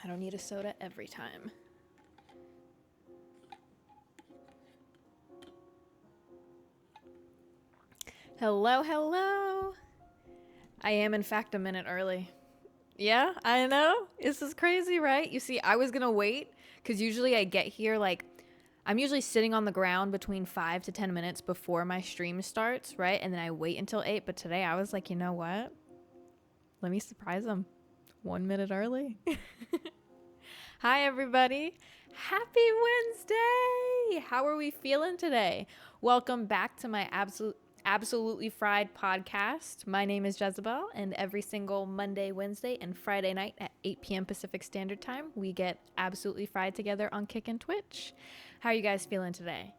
I don't need a soda every time. Hello, hello. I am, in fact, a minute early. Yeah, I know. This is crazy, right? You see, I was going to wait because usually I get here I'm usually sitting on the ground between 5 to 10 minutes before my stream starts, right? And then I wait until 8. But today I was like, you know what? Let me surprise them. 1 minute early. Hi, everybody. Happy Wednesday. How are we feeling today? Welcome back to my Absolutely Fried podcast. My name is Jezabelle, and every single Monday, Wednesday, and Friday night at 8 p.m. Pacific Standard Time, we get Absolutely Fried together on Kick and Twitch. How are you guys feeling today?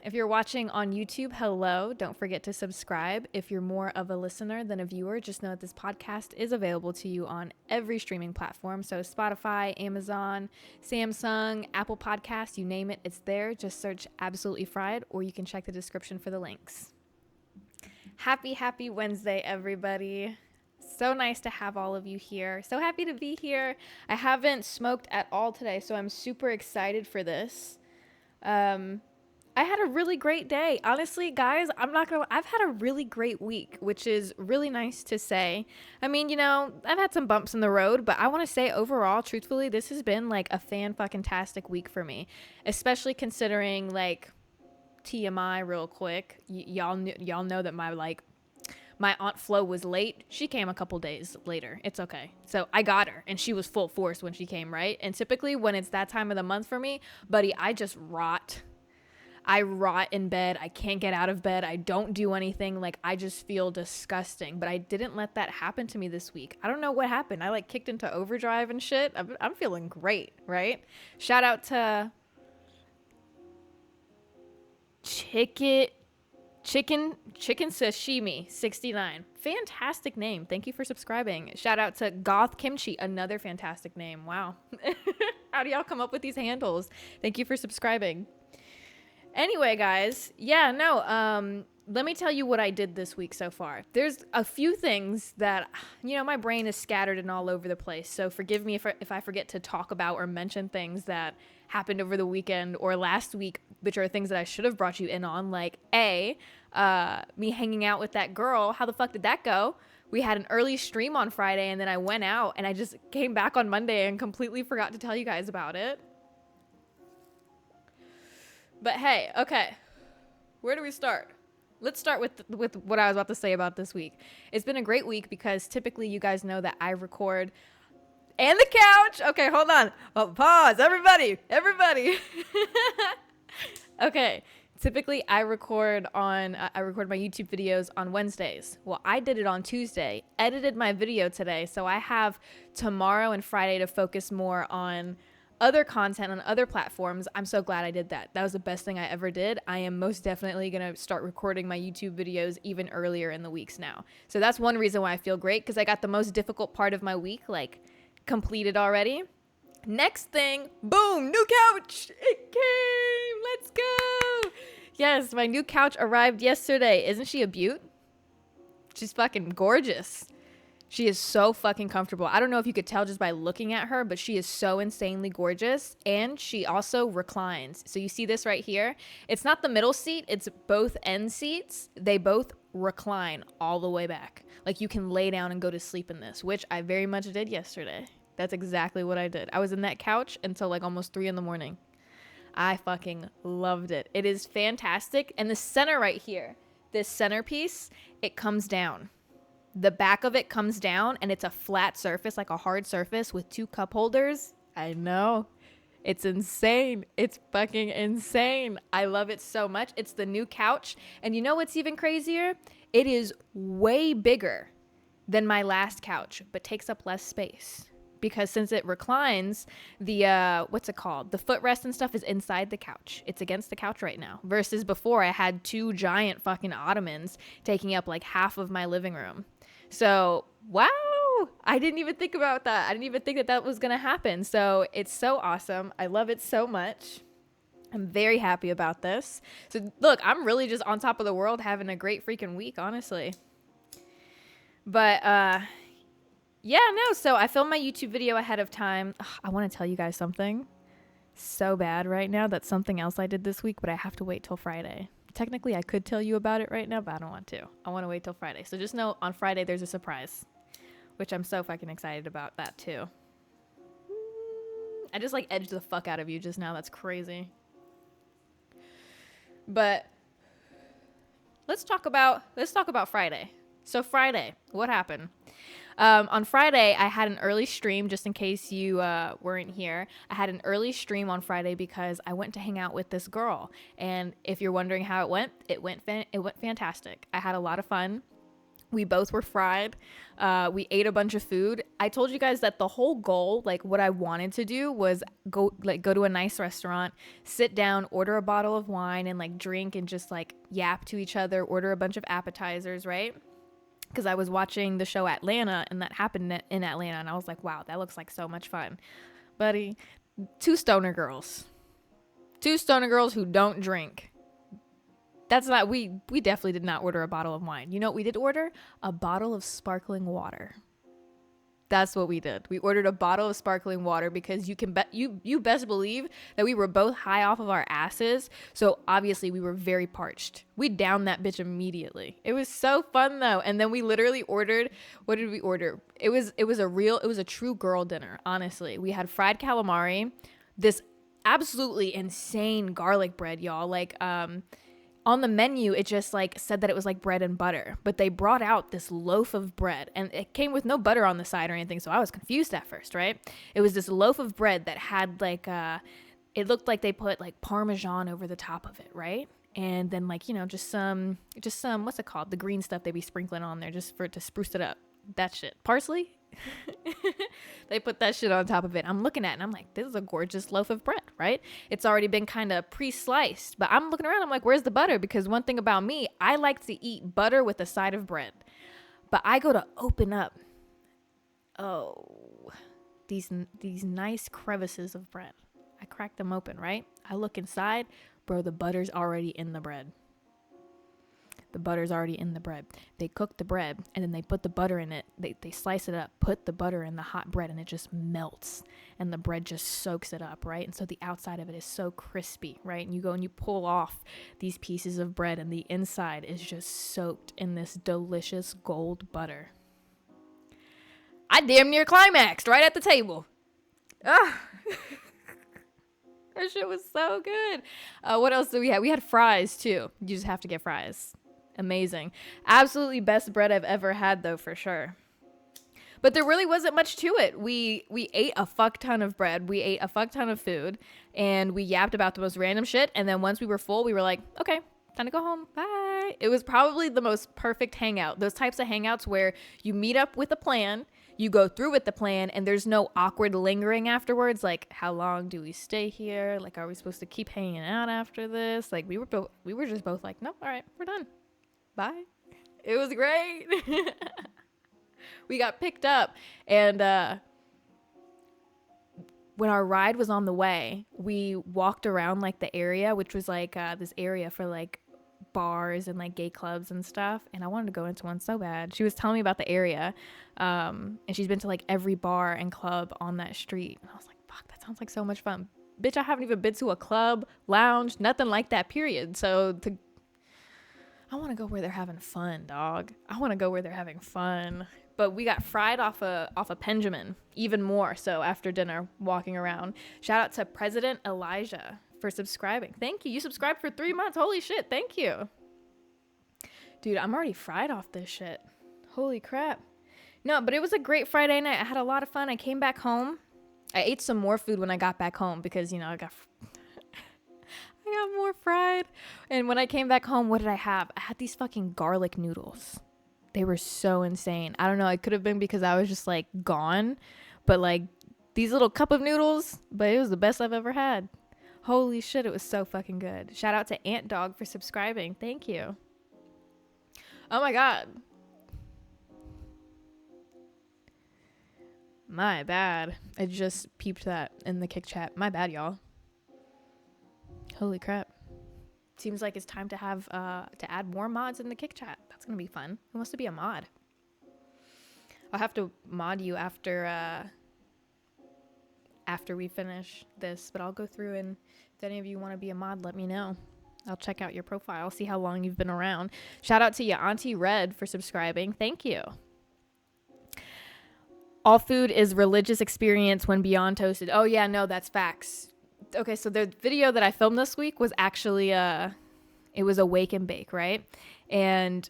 If you're watching on YouTube, hello. Don't forget to subscribe. If you're more of a listener than a viewer, just know that this podcast is available to you on every streaming platform. So Spotify, Amazon, Samsung, Apple Podcasts, you name it, it's there. Just search Absolutely Fried, or you can check the description for the links. Happy Wednesday, everybody. So nice to have all of you here. So happy to be here. I haven't smoked at all today, so I'm super excited for this. I had a really great day. Honestly, guys, I've had a really great week, which is really nice to say. I mean, I've had some bumps in the road, but I want to say overall, truthfully, this has been like a fan-fucking-tastic week for me, especially considering like TMI real quick. Y'all know that my Aunt Flo was late. She came a couple days later. It's okay. So I got her, and she was full force when she came, right? And typically when it's that time of the month for me, buddy, I just rot. I rot in bed. I can't get out of bed. I don't do anything. Like, I just feel disgusting. But I didn't let that happen to me this week. I don't know what happened. I kicked into overdrive and shit. I'm feeling great, right? Shout out to Chicken Sashimi 69. Fantastic name. Thank you for subscribing. Shout out to Goth Kimchi, another fantastic name. Wow. How do y'all come up with these handles? Thank you for subscribing. Anyway, guys, let me tell you what I did this week so far. There's a few things that, my brain is scattered and all over the place. So forgive me if I forget to talk about or mention things that happened over the weekend or last week, which are things that I should have brought you in on. Like, me hanging out with that girl. How the fuck did that go? We had an early stream on Friday, and then I went out, and I just came back on Monday and completely forgot to tell you guys about it. But hey, okay, where do we start? Let's start with what I was about to say about this week. It's been a great week because typically you guys know that I record and the couch. Okay, hold on. Oh, pause, everybody. Okay, typically I record my YouTube videos on Wednesdays. Well, I did it on Tuesday, edited my video today, so I have tomorrow and Friday to focus more on other content on other platforms. I'm so glad I did that. That was the best thing I ever did. I am most definitely going to start recording my YouTube videos even earlier in the weeks now. So that's one reason why I feel great, because I got the most difficult part of my week completed already. Next thing, boom, new couch. It came. Let's go. Yes, my new couch arrived yesterday. Isn't she a beaut? She's fucking gorgeous. She is so fucking comfortable. I don't know if you could tell just by looking at her, but she is so insanely gorgeous. And she also reclines. So you see this right here? It's not the middle seat. It's both end seats. They both recline all the way back. Like, you can lay down and go to sleep in this, which I very much did yesterday. That's exactly what I did. I was in that couch until almost 3 a.m. I fucking loved it. It is fantastic. And the center right here, this centerpiece, it comes down. The back of it comes down, and it's a flat surface, like a hard surface with 2 cup holders. I know. It's insane. It's fucking insane. I love it so much. It's the new couch. And you know what's even crazier? It is way bigger than my last couch, but takes up less space. Because since it reclines, the, what's it called? The footrest and stuff is inside the couch. It's against the couch right now. Versus before, I had 2 giant fucking ottomans taking up half of my living room. So, wow, I didn't even think about that. I didn't even think that was going to happen. So it's so awesome. I love it so much. I'm very happy about this. So look, I'm really just on top of the world, having a great freaking week, honestly. But Yeah, no. So I filmed my YouTube video ahead of time. Ugh, I want to tell you guys something so bad right now. That's something else I did this week, but I have to wait till Friday. Technically, I could tell you about it right now, but I don't want to. I want to wait till Friday. So just know on Friday there's a surprise, which I'm so fucking excited about that too. I just like edged the fuck out of you just now. That's crazy. But let's talk about Friday. So Friday, what happened? On Friday, I had an early stream, just in case you weren't here. I had an early stream on Friday because I went to hang out with this girl. And if you're wondering how it went fantastic. I had a lot of fun. We both were fried. We ate a bunch of food. I told you guys that the whole goal, like what I wanted to do, was go to a nice restaurant, sit down, order a bottle of wine, and like drink and just like yap to each other, order a bunch of appetizers, right? Because I was watching the show Atlanta, and that happened in Atlanta, and I was like, wow, that looks like so much fun. Buddy, two stoner girls who don't drink. That's not, we definitely did not order a bottle of wine. You know what we did order? A bottle of sparkling water. That's what we did. We ordered a bottle of sparkling water because you best believe that we were both high off of our asses. So obviously we were very parched. We downed that bitch immediately. It was so fun though. And then we literally ordered, what did we order? It was a true girl dinner, honestly. We had fried calamari, this absolutely insane garlic bread, y'all. Like, on the menu, it just like said that it was like bread and butter, but they brought out this loaf of bread and it came with no butter on the side or anything. So I was confused at first, right? It was this loaf of bread that had like, it looked like they put like Parmesan over the top of it, right? And then like, you know, just some, what's it called? The green stuff they be sprinkling on there just to spruce it up. That shit. Parsley? They put that shit on top of it. I'm looking at it and I'm like, this is a gorgeous loaf of bread, right? It's already been kind of pre-sliced, but I'm looking around, I'm like, where's the butter? Because one thing about me, I like to eat butter with a side of bread. But I go to open up, these nice crevices of bread. I crack them open, right? I look inside, bro, the butter's already in the bread. The butter's already in the bread. They cook the bread and then they put the butter in it. They slice it up, put the butter in the hot bread, and it just melts and the bread just soaks it up, right? And so the outside of it is so crispy, right? And you go and you pull off these pieces of bread and the inside is just soaked in this delicious gold butter. I damn near climaxed right at the table. Ah. That shit was so good. What else did we have? We had fries too. You just have to get fries. Amazing. Absolutely best bread I've ever had though, for sure. But there really wasn't much to it. We ate a fuck ton of bread. We ate a fuck ton of food. And we yapped about the most random shit. And then once we were full, we were like, okay, time to go home. Bye. It was probably the most perfect hangout. Those types of hangouts where you meet up with a plan, you go through with the plan, and there's no awkward lingering afterwards. Like, how long do we stay here? Like, are we supposed to keep hanging out after this? Like, we were just both like, nope, all right, we're done. Bye. It was great. We got picked up, and when our ride was on the way, we walked around like the area, which was like this area for like bars and like gay clubs and stuff, and I wanted to go into one so bad. She was telling me about the area, and she's been to like every bar and club on that street, and I was like, fuck, that sounds like so much fun. Bitch, I haven't even been to a club, lounge, nothing like that, period. So I want to go where they're having fun, dog. I want to go where they're having fun. But we got fried off a Benjamin, even more so after dinner, walking around. Shout out to President Elijah for subscribing. Thank you. You subscribed for 3 months. Holy shit. Thank you. Dude, I'm already fried off this shit. Holy crap. No, but it was a great Friday night. I had a lot of fun. I came back home. I ate some more food when I got back home because, you know, I got more fried. And when I came back home, what did I have? I had these fucking garlic noodles. They were so insane. I don't know. It could have been because I was just like gone, but like these little cup of noodles, but it was the best I've ever had. Holy shit. It was so fucking good. Shout out to Ant Dog for subscribing. Thank you. Oh my God. My bad. I just peeped that in the kick chat. My bad, y'all. Holy crap. Seems like it's time to have to add more mods in the kick chat. That's gonna be fun. Who wants to be a mod? I'll have to mod you after we finish this, but I'll go through, and if any of you want to be a mod, let me know. I'll check out your profile, see how long you've been around. Shout out to you, Auntie Red, for subscribing. Thank you. All food is religious experience when beyond toasted. Oh yeah, no, that's facts. Okay, so the video that I filmed this week was actually it was a wake and bake, right? And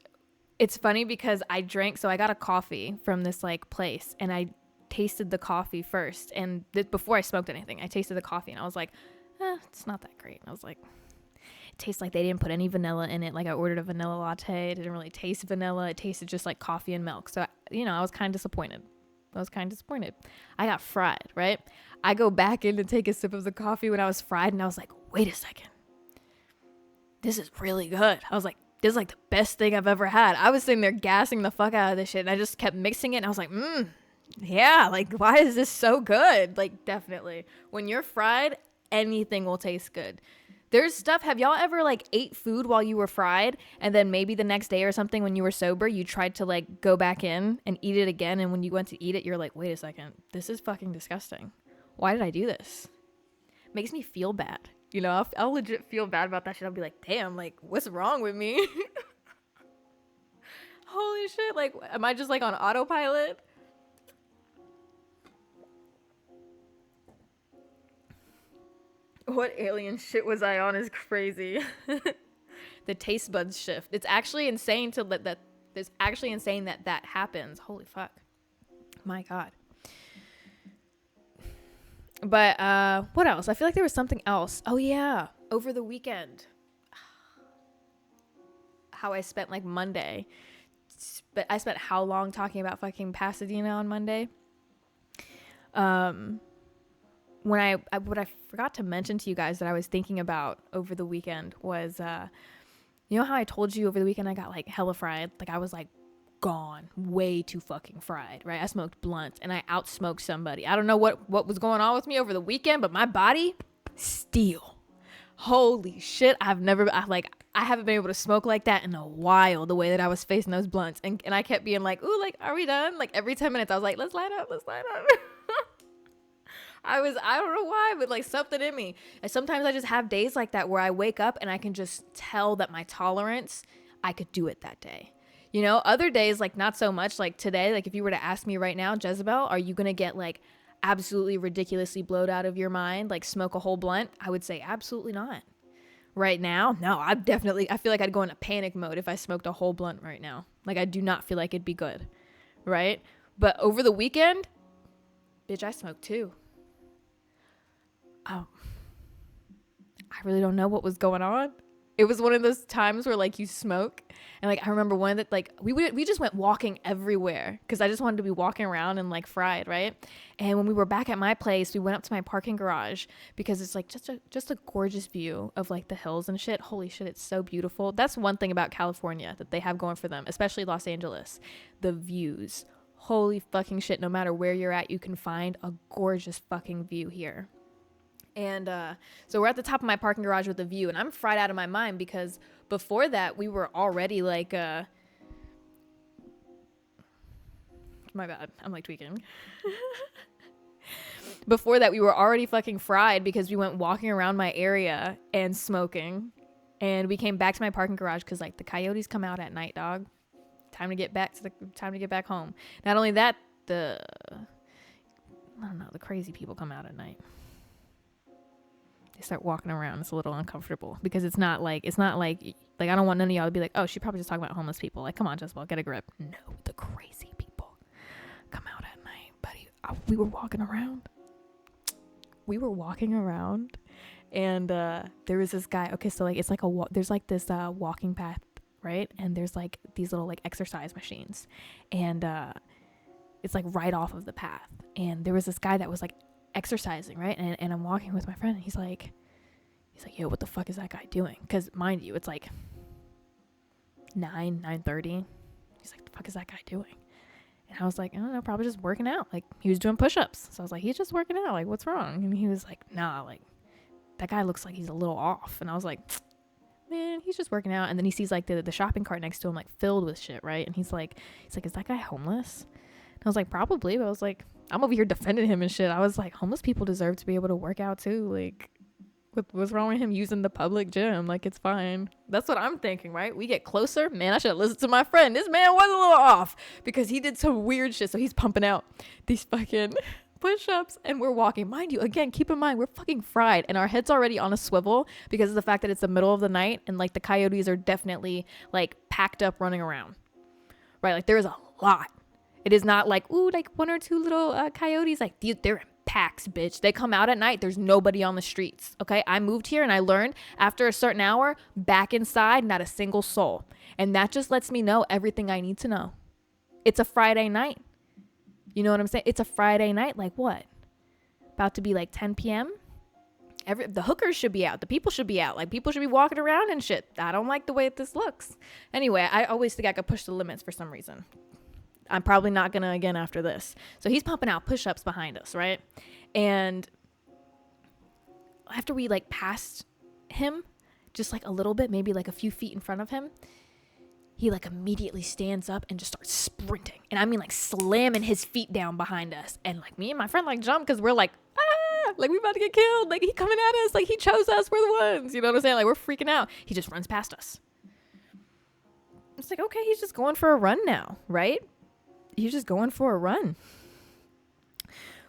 it's funny because I got a coffee from this like place, and I tasted the coffee first, and before I smoked anything, I tasted the coffee, and I was like, it's not that great. And I was like, it tastes like they didn't put any vanilla in it. Like, I ordered a vanilla latte. It didn't really taste vanilla. It tasted just like coffee and milk. So, I was kind of disappointed. I got fried, right? I go back in to take a sip of the coffee when I was fried, and I was like, wait a second. This is really good. I was like, this is like the best thing I've ever had. I was sitting there gassing the fuck out of this shit, and I just kept mixing it, and I was like, yeah, like, why is this so good? Like, definitely. When you're fried, anything will taste good. There's stuff, have y'all ever like ate food while you were fried, and then maybe the next day or something when you were sober, you tried to like go back in and eat it again, and when you went to eat it, you're like, wait a second, this is fucking disgusting. Why did I do this? Makes me feel bad. I'll legit feel bad about that shit. I'll be like, damn, like, what's wrong with me? Holy shit, like, am I just like on autopilot? What alien shit was I on is crazy. The taste buds shift. It's actually insane it's actually insane that happens. Holy fuck. My God. But what else? I feel like there was something else. Oh yeah, over the weekend. How I spent like Monday. But I spent how long talking about fucking Pasadena on Monday? What I forgot to mention to you guys that I was thinking about over the weekend was, you know how I told you over the weekend I got like hella fried? Like, I was like gone, way too fucking fried, right? I smoked blunts and I outsmoked somebody. I don't know what was going on with me over the weekend, but my body, steel. Holy shit, I haven't been able to smoke like that in a while, the way that I was facing those blunts. And I kept being like, ooh, like, are we done? Like, every 10 minutes I was like, let's light up. I don't know why, but like something in me. And sometimes I just have days like that where I wake up and I can just tell that my tolerance, I could do it that day. Other days, like, not so much. Like today, like, if you were to ask me right now, Jezabelle, are you going to get like absolutely ridiculously blowed out of your mind, like smoke a whole blunt? I would say absolutely not. Right now, no, I feel like I'd go into panic mode if I smoked a whole blunt right now. Like, I do not feel like it'd be good. Right? But over the weekend, bitch, I smoked too. I really don't know what was going on. It was one of those times where like you smoke, and like I remember one that like we just went walking everywhere because I just wanted to be walking around and like fried, right? And when we were back at my place, we went up to my parking garage because it's like just a gorgeous view of like the hills and shit. Holy shit, it's so beautiful. That's one thing about California that they have going for them, especially Los Angeles. The views. Holy fucking shit, no matter where you're at, you can find a gorgeous fucking view here. And so we're at the top of my parking garage with the view, and I'm fried out of my mind because before that we were already like my bad, I'm like tweaking. Before that we were already fucking fried because we went walking around my area and smoking, and we came back to my parking garage because like the coyotes come out at night, dog. Time to get back home. Not only that, the crazy people come out at night. They start walking around. It's a little uncomfortable because it's not like I don't want none of y'all to be like, oh, she probably just talking about homeless people. Like, come on, Jezebelle, get a grip. No, the crazy people come out at night, buddy. We were walking around, and there was this guy. Okay, so like it's like there's like this walking path, right? And there's like these little like exercise machines, and it's like right off of the path. And there was this guy that was like exercising, right? And I'm walking with my friend, and he's like, yo, what the fuck is that guy doing? Because mind you, it's like 9:30. He's like, the fuck is that guy doing? And I was like, I don't know, probably just working out. Like, he was doing push-ups. So I was like, he's just working out, like, what's wrong? And he was like, nah, like, that guy looks like he's a little off. And I was like, man, he's just working out. And then he sees like the shopping cart next to him like filled with shit, right? And he's like, is that guy homeless? I was like, probably. But I was like, I'm over here defending him and shit. I was like, homeless people deserve to be able to work out too. Like, what's wrong with him using the public gym? Like, it's fine. That's what I'm thinking, right? We get closer. Man, I should have listened to my friend. This man was a little off because he did some weird shit. So he's pumping out these fucking push-ups and we're walking. Mind you, again, keep in mind, we're fucking fried and our head's already on a swivel because of the fact that it's the middle of the night and like the coyotes are definitely like packed up running around, right? Like there is a lot. It is not like, ooh, like one or two little coyotes. Like they're in packs, bitch. They come out at night. There's nobody on the streets. Okay. I moved here and I learned after a certain hour, back inside, not a single soul. And that just lets me know everything I need to know. It's a Friday night. You know what I'm saying? It's a Friday night. Like what? About to be like 10 p.m. The hookers should be out. The people should be out. Like people should be walking around and shit. I don't like the way this looks. Anyway, I always think I could push the limits for some reason. I'm probably not going to again after this. So he's pumping out push-ups behind us, right? And after we like passed him just like a little bit, maybe like a few feet in front of him, he like immediately stands up and just starts sprinting. And I mean like slamming his feet down behind us. And like me and my friend like jump because we're like, like we about to get killed. Like he coming at us. Like he chose us. We're the ones. You know what I'm saying? Like we're freaking out. He just runs past us. It's like, okay, he's just going for a run now, right? He's just going for a run.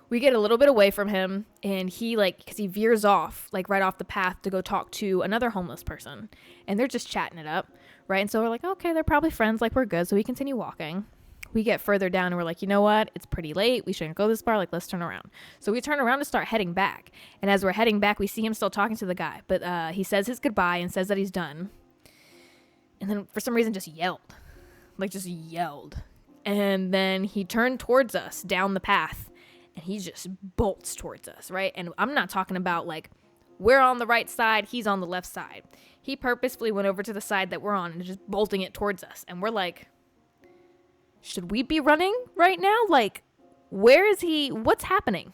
We get a little bit away from him and he like, because he veers off like right off the path to go talk to another homeless person and they're just chatting it up, right? And so we're like, okay, they're probably friends, like we're good. So we continue walking. We get further down and we're like, you know what? It's pretty late. We shouldn't go this far. Like, let's turn around. So we turn around to start heading back. And as we're heading back, we see him still talking to the guy, but he says his goodbye and says that he's done. And then for some reason just yelled. And then he turned towards us down the path and he just bolts towards us, right? And I'm not talking about like we're on the right side, he's on the left side. He purposefully went over to the side that we're on and just bolting it towards us. And we're like, should we be running right now? Like, where is he? What's happening?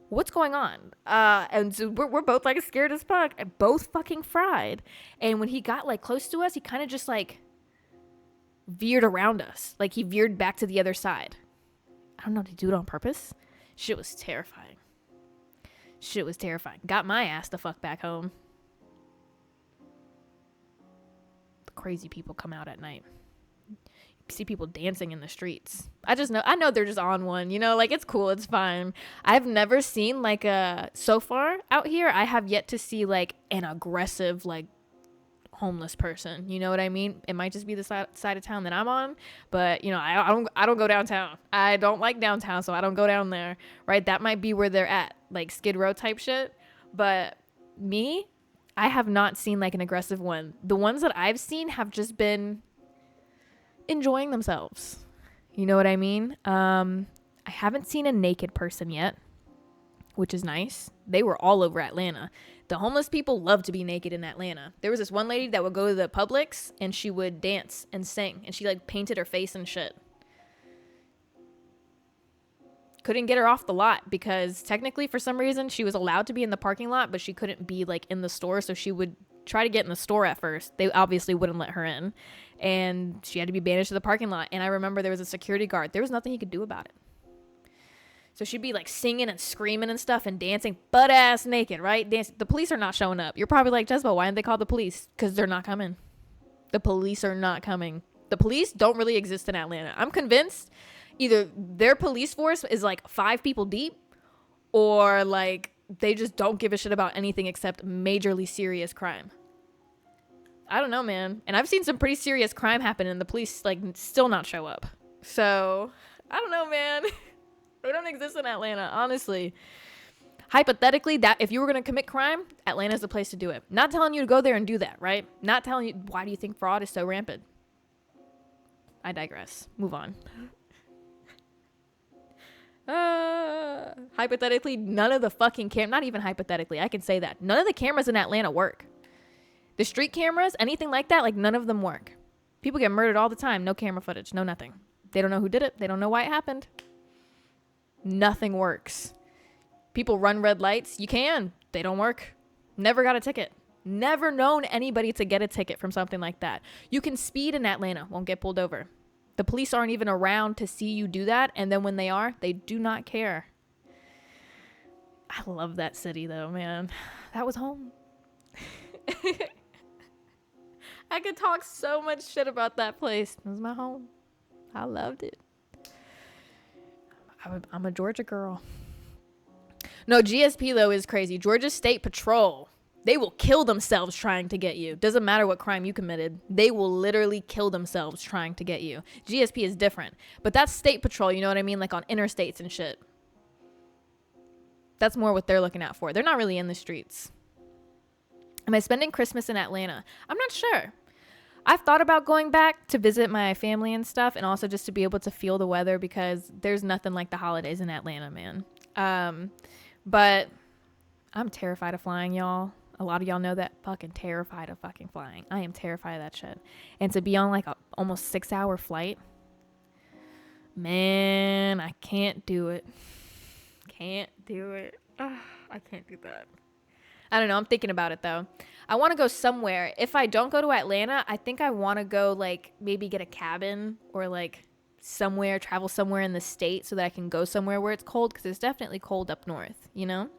What's going on? And so we're both like scared as fuck, both fucking fried. And when he got like close to us, he kind of just like veered around us. Like he veered back to the other side. I don't know, did he do it on purpose? Shit was terrifying. Got my ass the fuck back home. The crazy people come out at night. You see people dancing in the streets. I know they're just on one, you know, like it's cool, it's fine. I've never seen like so far out here, I have yet to see like an aggressive like homeless person, you know what I mean? It might just be the side of town that I'm on, but you know, I don't go downtown. I don't like downtown, so I don't go down there, right? That might be where they're at, like Skid Row type shit. But me, I have not seen like an aggressive one. The ones that I've seen have just been enjoying themselves. You know what I mean? I haven't seen a naked person yet, which is nice. They were all over Atlanta. The homeless people love to be naked in Atlanta. There was this one lady that would go to the Publix and she would dance and sing and she like painted her face and shit. Couldn't get her off the lot because technically for some reason she was allowed to be in the parking lot, but she couldn't be like in the store. So she would try to get in the store at first. They obviously wouldn't let her in and she had to be banished to the parking lot. And I remember there was a security guard. There was nothing he could do about it. So she'd be like singing and screaming and stuff and dancing butt ass naked, right? The police are not showing up. You're probably like, Jezabelle, why didn't they call the police? Because they're not coming. The police are not coming. The police don't really exist in Atlanta. I'm convinced either their police force is like 5 people deep or like they just don't give a shit about anything except majorly serious crime. I don't know, man. And I've seen some pretty serious crime happen and the police like still not show up. So I don't know, man. They don't exist in Atlanta, honestly. Hypothetically, that if you were going to commit crime, Atlanta's the place to do it. Not telling you to go there and do that, right? Not telling you, why do you think fraud is so rampant? I digress. Move on. Hypothetically, none of the fucking not even hypothetically, I can say that. None of the cameras in Atlanta work. The street cameras, anything like that, like none of them work. People get murdered all the time. No camera footage, no nothing. They don't know who did it. They don't know why it happened. Nothing works. People run red lights. You can. They don't work. Never got a ticket. Never known anybody to get a ticket from something like that. You can speed in Atlanta. Won't get pulled over. The police aren't even around to see you do that. And then when they are, they do not care. I love that city though, man. That was home. I could talk so much shit about that place. It was my home. I loved it. I'm a Georgia girl. No, GSP though is crazy. Georgia State Patrol. They will kill themselves trying to get you. Doesn't matter what crime you committed. They will literally kill themselves trying to get you. GSP is different. But that's State Patrol, you know what I mean? Like on interstates and shit. That's more what they're looking out for. They're not really in the streets. Am I spending Christmas in Atlanta? I'm not sure. I've thought about going back to visit my family and stuff, and also just to be able to feel the weather, because there's nothing like the holidays in Atlanta, man. But I'm terrified of flying, y'all. A lot of y'all know that. Fucking terrified of fucking flying. I am terrified of that shit. And to be on like a almost 6-hour flight, man, I can't do it. Can't do it. Ugh, I can't do that. I don't know. I'm thinking about it though. I want to go somewhere. If I don't go to Atlanta, I think I want to go like maybe get a cabin or like somewhere, travel somewhere in the state so that I can go somewhere where it's cold, because it's definitely cold up north, you know?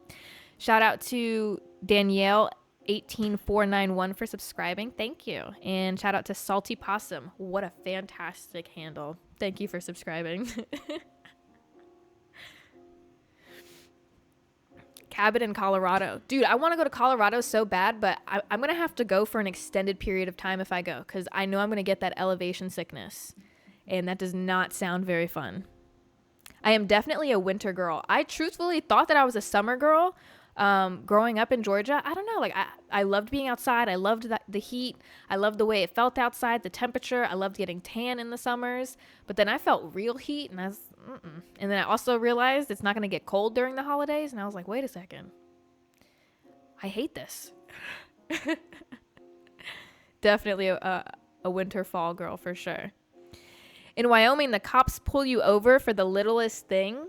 Shout out to Danielle 18491 for subscribing. Thank you. And shout out to Salty Possum. What a fantastic handle. Thank you for subscribing. Cabin in Colorado. Dude, I want to go to Colorado so bad, but I'm going to have to go for an extended period of time if I go, because I know I'm going to get that elevation sickness. And that does not sound very fun. I am definitely a winter girl. I truthfully thought that I was a summer girl growing up in Georgia. I don't know. Like I loved being outside. I loved the heat. I loved the way it felt outside, the temperature. I loved getting tan in the summers. But then I felt real heat, and I was, and then I also realized it's not going to get cold during the holidays. And I was like, wait a second. I hate this. Definitely a winter fall girl for sure. In Wyoming, the cops pull you over for the littlest thing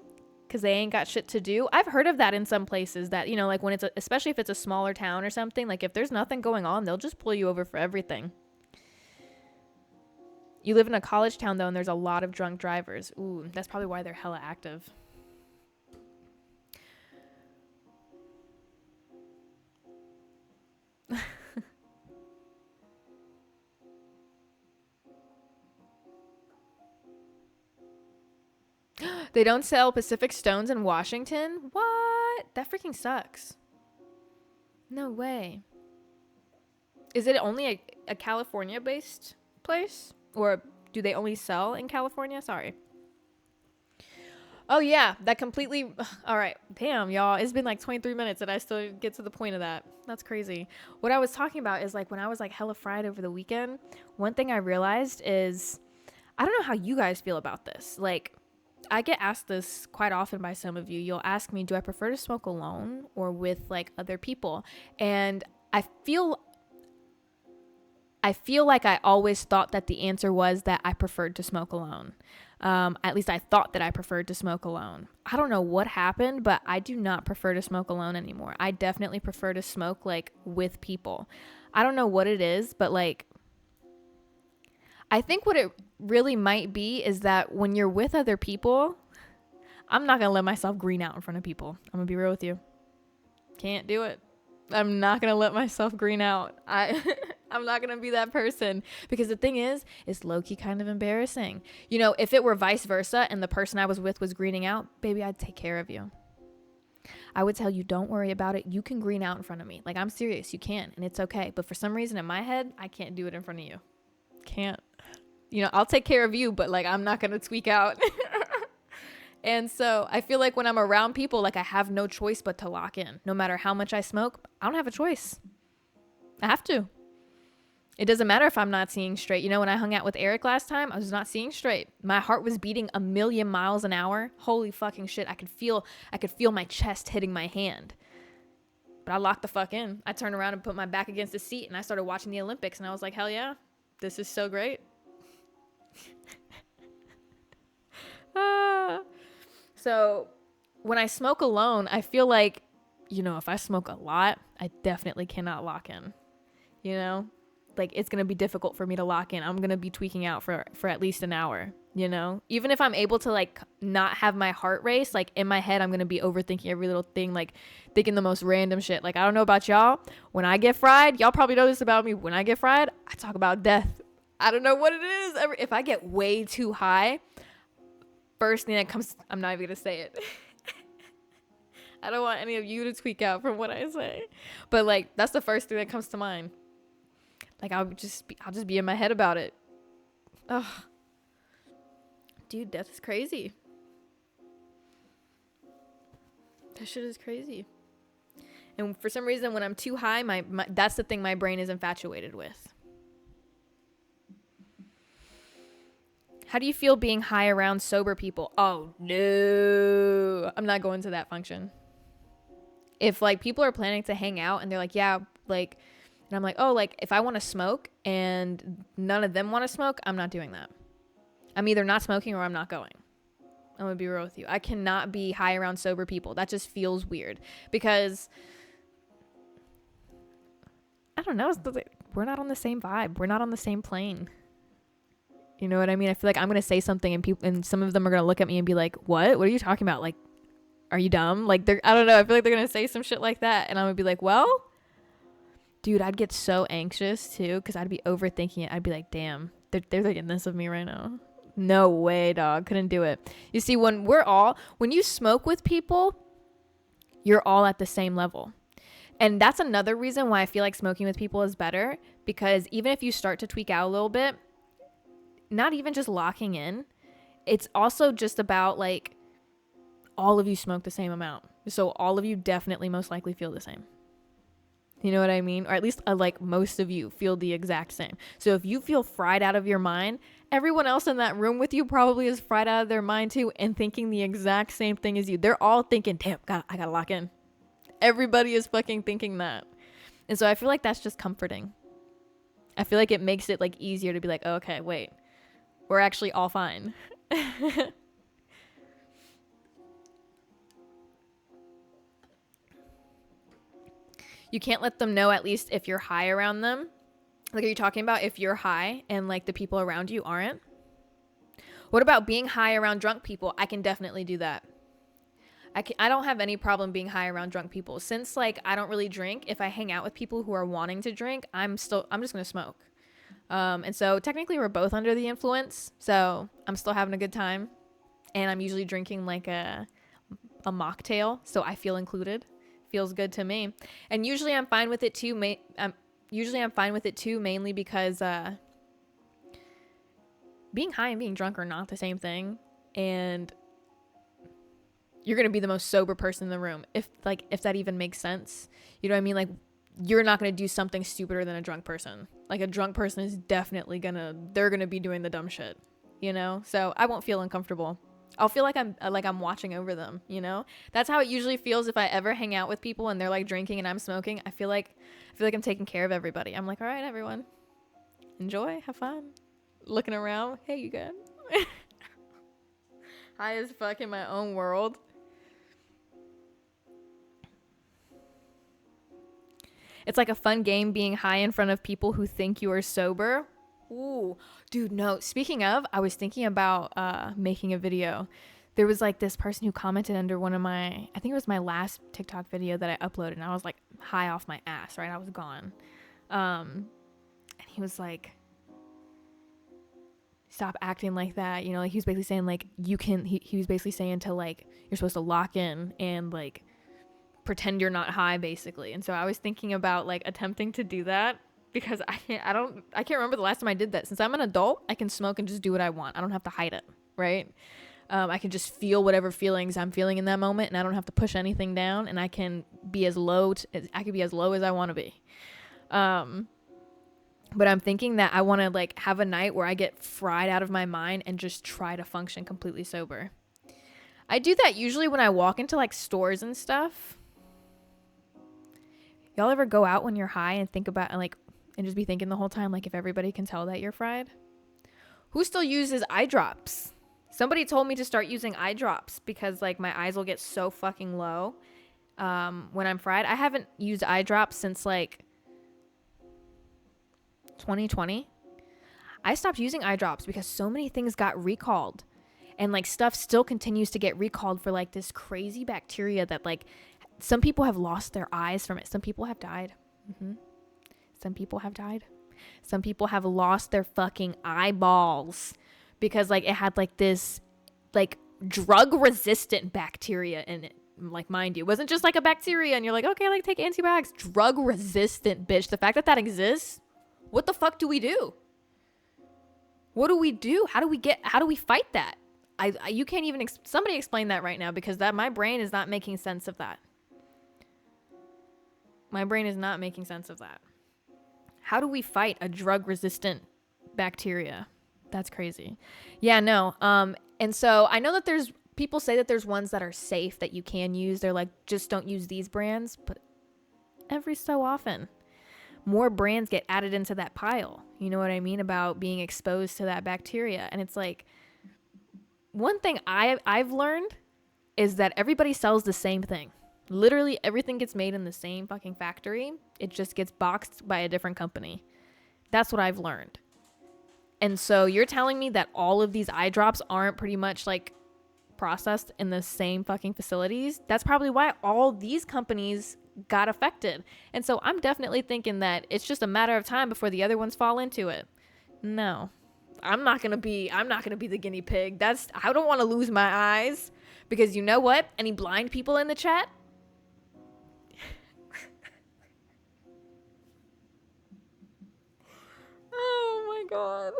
because they ain't got shit to do. I've heard of that in some places that, you know, like when especially if it's a smaller town or something, like if there's nothing going on, they'll just pull you over for everything. You live in a college town though, and there's a lot of drunk drivers. Ooh, that's probably why they're hella active. They don't sell Pacific Stones in Washington? What? That freaking sucks. No way. Is it only a California-based place? Or do they only sell in California? Sorry. Oh, yeah. That completely... All right. Damn, y'all. It's been like 23 minutes and I still get to the point of that. That's crazy. What I was talking about is like when I was like hella fried over the weekend, one thing I realized is... I don't know how you guys feel about this. Like... I get asked this quite often by some of you. You'll ask me, do I prefer to smoke alone or with like other people? And I feel like I always thought that the answer was that I preferred to smoke alone. At least I thought that I preferred to smoke alone. I don't know what happened, but I do not prefer to smoke alone anymore. I definitely prefer to smoke like with people. I don't know what it is, but like, I think what it really might be is that when you're with other people, I'm not going to let myself green out in front of people. I'm going to be real with you. Can't do it. I'm not going to let myself green out. I'm not going to be that person, because the thing is, it's low-key kind of embarrassing. You know, if it were vice versa and the person I was with was greening out, baby, I'd take care of you. I would tell you, don't worry about it. You can green out in front of me. Like, I'm serious. You can, and it's okay. But for some reason in my head, I can't do it in front of you. Can't. You know, I'll take care of you, but like, I'm not going to tweak out. And so I feel like when I'm around people, like I have no choice but to lock in. No matter how much I smoke, I don't have a choice. I have to. It doesn't matter if I'm not seeing straight. You know, when I hung out with Eric last time, I was not seeing straight. My heart was beating 1,000,000 miles an hour. Holy fucking shit. I could feel my chest hitting my hand. But I locked the fuck in. I turned around and put my back against the seat and I started watching the Olympics, and I was like, hell yeah, this is so great. So when I smoke alone, I feel like, you know, if I smoke a lot, I definitely cannot lock in. You know, like it's going to be difficult for me to lock in. I'm going to be tweaking out for at least an hour. you know? Even if I'm able to like not have my heart race, like in my head, I'm going to be overthinking every little thing, like thinking the most random shit. Like, I don't know about y'all. When I get fried, y'all probably know this about me. When I get fried, I talk about death. I don't know what it is. If I get way too high, first thing that comes, I'm not even going to say it. I don't want any of you to tweak out from what I say. But like, that's the first thing that comes to mind. Like, I'll just be in my head about it. Ugh. Dude, death is crazy. That shit is crazy. And for some reason, when I'm too high, my that's the thing my brain is infatuated with. How do you feel being high around sober people? Oh, no. I'm not going to that function. If, like, people are planning to hang out and they're like, yeah, like, and I'm like, oh, like, if I want to smoke and none of them want to smoke, I'm not doing that. I'm either not smoking or I'm not going. I'm going to be real with you. I cannot be high around sober people. That just feels weird because, I don't know, we're not on the same vibe. We're not on the same plane. You know what I mean? I feel like I'm going to say something and some of them are going to look at me and be like, what? What are you talking about? Like, are you dumb? Like, I don't know. I feel like they're going to say some shit like that. And I'm going to be like, well, dude, I'd get so anxious too because I'd be overthinking it. I'd be like, damn, they're thinking this of me right now. No way, dog. Couldn't do it. You see, when you smoke with people, you're all at the same level. And that's another reason why I feel like smoking with people is better, because even if you start to tweak out a little bit, not even just locking in, it's also just about like all of you smoke the same amount. So all of you definitely most likely feel the same. You know what I mean? Or at least like most of you feel the exact same. So if you feel fried out of your mind, everyone else in that room with you probably is fried out of their mind too and thinking the exact same thing as you. They're all thinking, damn, I gotta lock in. Everybody is fucking thinking that. And so I feel like that's just comforting. I feel like it makes it like easier to be like, oh, okay, wait, we're actually all fine. You can't let them know, at least if you're high around them. Like, are you talking about if you're high and like the people around you aren't? What about being high around drunk people? I can definitely do that. I don't have any problem being high around drunk people. Since like I don't really drink, if I hang out with people who are wanting to drink, I'm just gonna smoke. And so technically we're both under the influence, so I'm still having a good time, and I'm usually drinking like a mocktail, so I feel included. Feels good to me. And usually I'm fine with it too. Mainly because being high and being drunk are not the same thing, and you're gonna be the most sober person in the room, if that even makes sense. You know what I mean? Like, you're not gonna do something stupider than a drunk person. Like, a drunk person is definitely they're gonna be doing the dumb shit, you know? So I won't feel uncomfortable. I'll feel like I'm watching over them, you know? That's how it usually feels if I ever hang out with people and they're like drinking and I'm smoking. I feel like I'm taking care of everybody. I'm like, all right, everyone, enjoy, have fun. Looking around, hey, you good? High as fuck in my own world. It's like a fun game being high in front of people who think you are sober. Ooh, dude, no. Speaking of, I was thinking about making a video. There was like this person who commented under one of I think it was my last TikTok video that I uploaded, and I was like high off my ass, right? I was gone. And he was like, stop acting like that. You know, like he was basically saying like he was basically saying to like, you're supposed to lock in and like pretend you're not high basically. And so I was thinking about like attempting to do that, because I can't remember the last time I did that. Since I'm an adult, I can smoke and just do what I want. I don't have to hide it, right? I can just feel whatever feelings I'm feeling in that moment, and I don't have to push anything down, and I can be as low as I want to be. But I'm thinking that I want to like have a night where I get fried out of my mind and just try to function completely sober. I do that usually when I walk into like stores and stuff. Y'all ever go out when you're high and think about and just be thinking the whole time, like, if everybody can tell that you're fried? Who still uses eye drops? Somebody told me to start using eye drops because like my eyes will get so fucking low when I'm fried. I haven't used eye drops since like 2020. I stopped using eye drops because so many things got recalled. And like stuff still continues to get recalled for like this crazy bacteria that like some people have lost their eyes from it. Some people have died. Some people have died. Some people have lost their fucking eyeballs because like it had like this like drug resistant bacteria in it. Like, mind you, it wasn't just like a bacteria and you're like, okay, like take antibiotics. Drug resistant, bitch. The fact that that exists, what the fuck do we do? What do we do? How do we fight that? You can't even, somebody explain that right now, because that my brain is not making sense of that. My brain is not making sense of that. How do we fight a drug resistant bacteria? That's crazy. Yeah, no. And so I know that there's people say that there's ones that are safe that you can use. They're like, just don't use these brands. But every so often, more brands get added into that pile. You know what I mean? About being exposed to that bacteria. And it's like, one thing I've learned is that everybody sells the same thing. Literally everything gets made in the same fucking factory. It just gets boxed by a different company. That's what I've learned. And so you're telling me that all of these eye drops aren't pretty much like processed in the same fucking facilities? That's probably why all these companies got affected. And so I'm definitely thinking that it's just a matter of time before the other ones fall into it. No. I'm not gonna be the guinea pig. I don't want to lose my eyes, because you know what? Any blind people in the chat? Oh my god.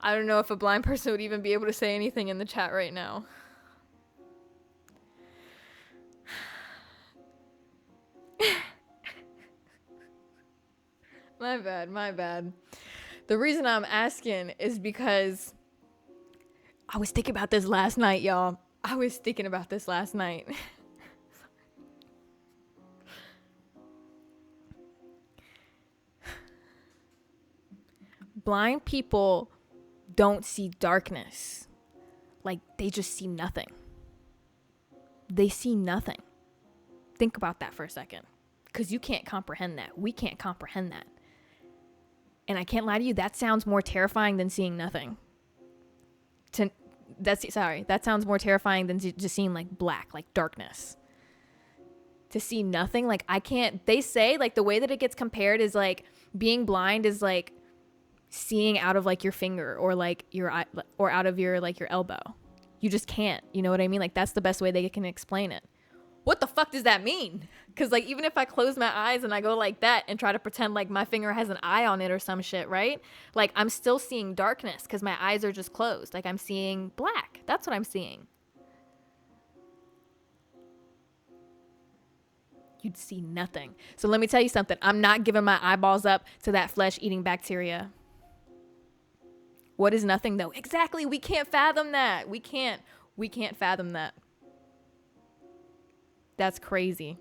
I don't know if a blind person would even be able to say anything in the chat right now. My bad. The reason I'm asking is because I was thinking about this last night, y'all. Blind people don't see darkness. Like, they just see nothing. They see nothing. Think about that for a second. Because you can't comprehend that. We can't comprehend that. And I can't lie to you, that sounds more terrifying than seeing nothing. That sounds more terrifying than just seeing like black, like darkness. To see nothing, like I can't, they say like the way that it gets compared is like being blind is like seeing out of like your finger or like your eye or out of your like your elbow. You just can't, you know what I mean? Like that's the best way they can explain it. What the fuck does that mean? Because like even if I close my eyes and I go like that and try to pretend like my finger has an eye on it or some shit, right? Like I'm still seeing darkness because my eyes are just closed. Like I'm seeing black. That's what I'm seeing. You'd see nothing. So let me tell you something. I'm not giving my eyeballs up to that flesh-eating bacteria. What is nothing though? Exactly. We can't fathom that. We can't fathom that. That's crazy.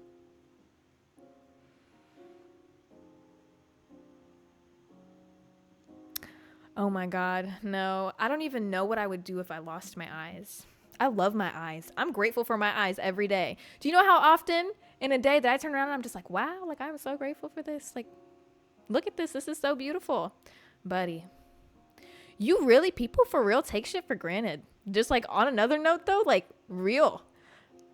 Oh my God. No, I don't even know what I would do if I lost my eyes. I love my eyes. I'm grateful for my eyes every day. Do you know how often in a day that I turn around and I'm just like, wow, like I'm so grateful for this. Like, look at this. This is so beautiful. Buddy, you really, people for real take shit for granted. Just like on another note though, like real.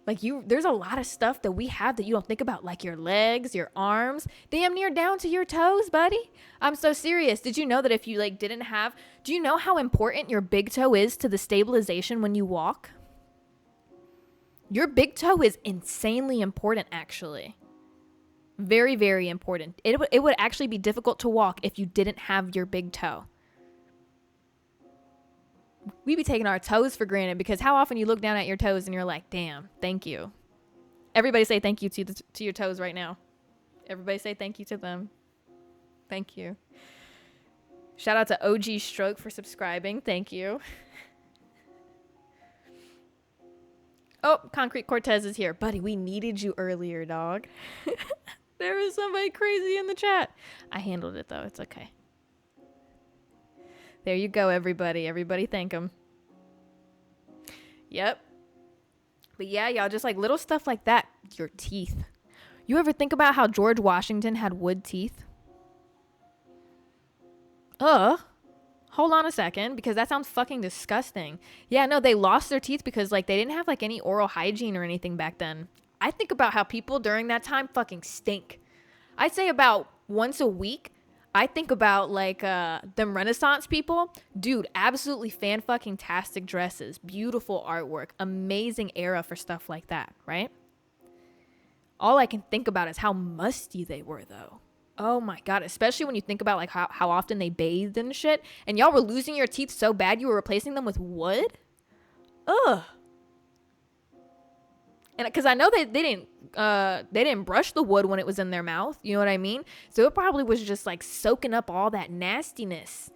Like there's a lot of stuff that we have that you don't think about, like your legs, your arms, damn near down to your toes, buddy. I'm so serious. Did you know that if you like do you know how important your big toe is to the stabilization when you walk? Your big toe is insanely important, actually. Very, very important. It would actually be difficult to walk if you didn't have your big toe. We be taking our toes for granted because how often you look down at your toes and you're like, damn, thank you. Everybody say thank you to your toes right now. Everybody say thank you to them. Thank you. Shout out to OG Stroke for subscribing. Thank you. Oh, Concrete Cortez is here. Buddy, we needed you earlier, dog. There was somebody crazy in the chat. I handled it, though. It's okay. There you go, everybody. Everybody thank him. Yep. But yeah, y'all, just like little stuff like that. Your teeth. You ever think about how George Washington had wood teeth? Hold on a second, because that sounds fucking disgusting. Yeah, no, they lost their teeth because like they didn't have like any oral hygiene or anything back then. I think about how people during that time fucking stink. I'd say about once a week, I think about like them Renaissance people. Dude, absolutely fan fucking tastic dresses, beautiful artwork, amazing era for stuff like that, right? All I can think about is how musty they were though. Oh my God, especially when you think about like how often they bathed and shit. And y'all were losing your teeth so bad you were replacing them with wood? Ugh. And because I know they didn't brush the wood when it was in their mouth. You know what I mean? So it probably was just like soaking up all that nastiness.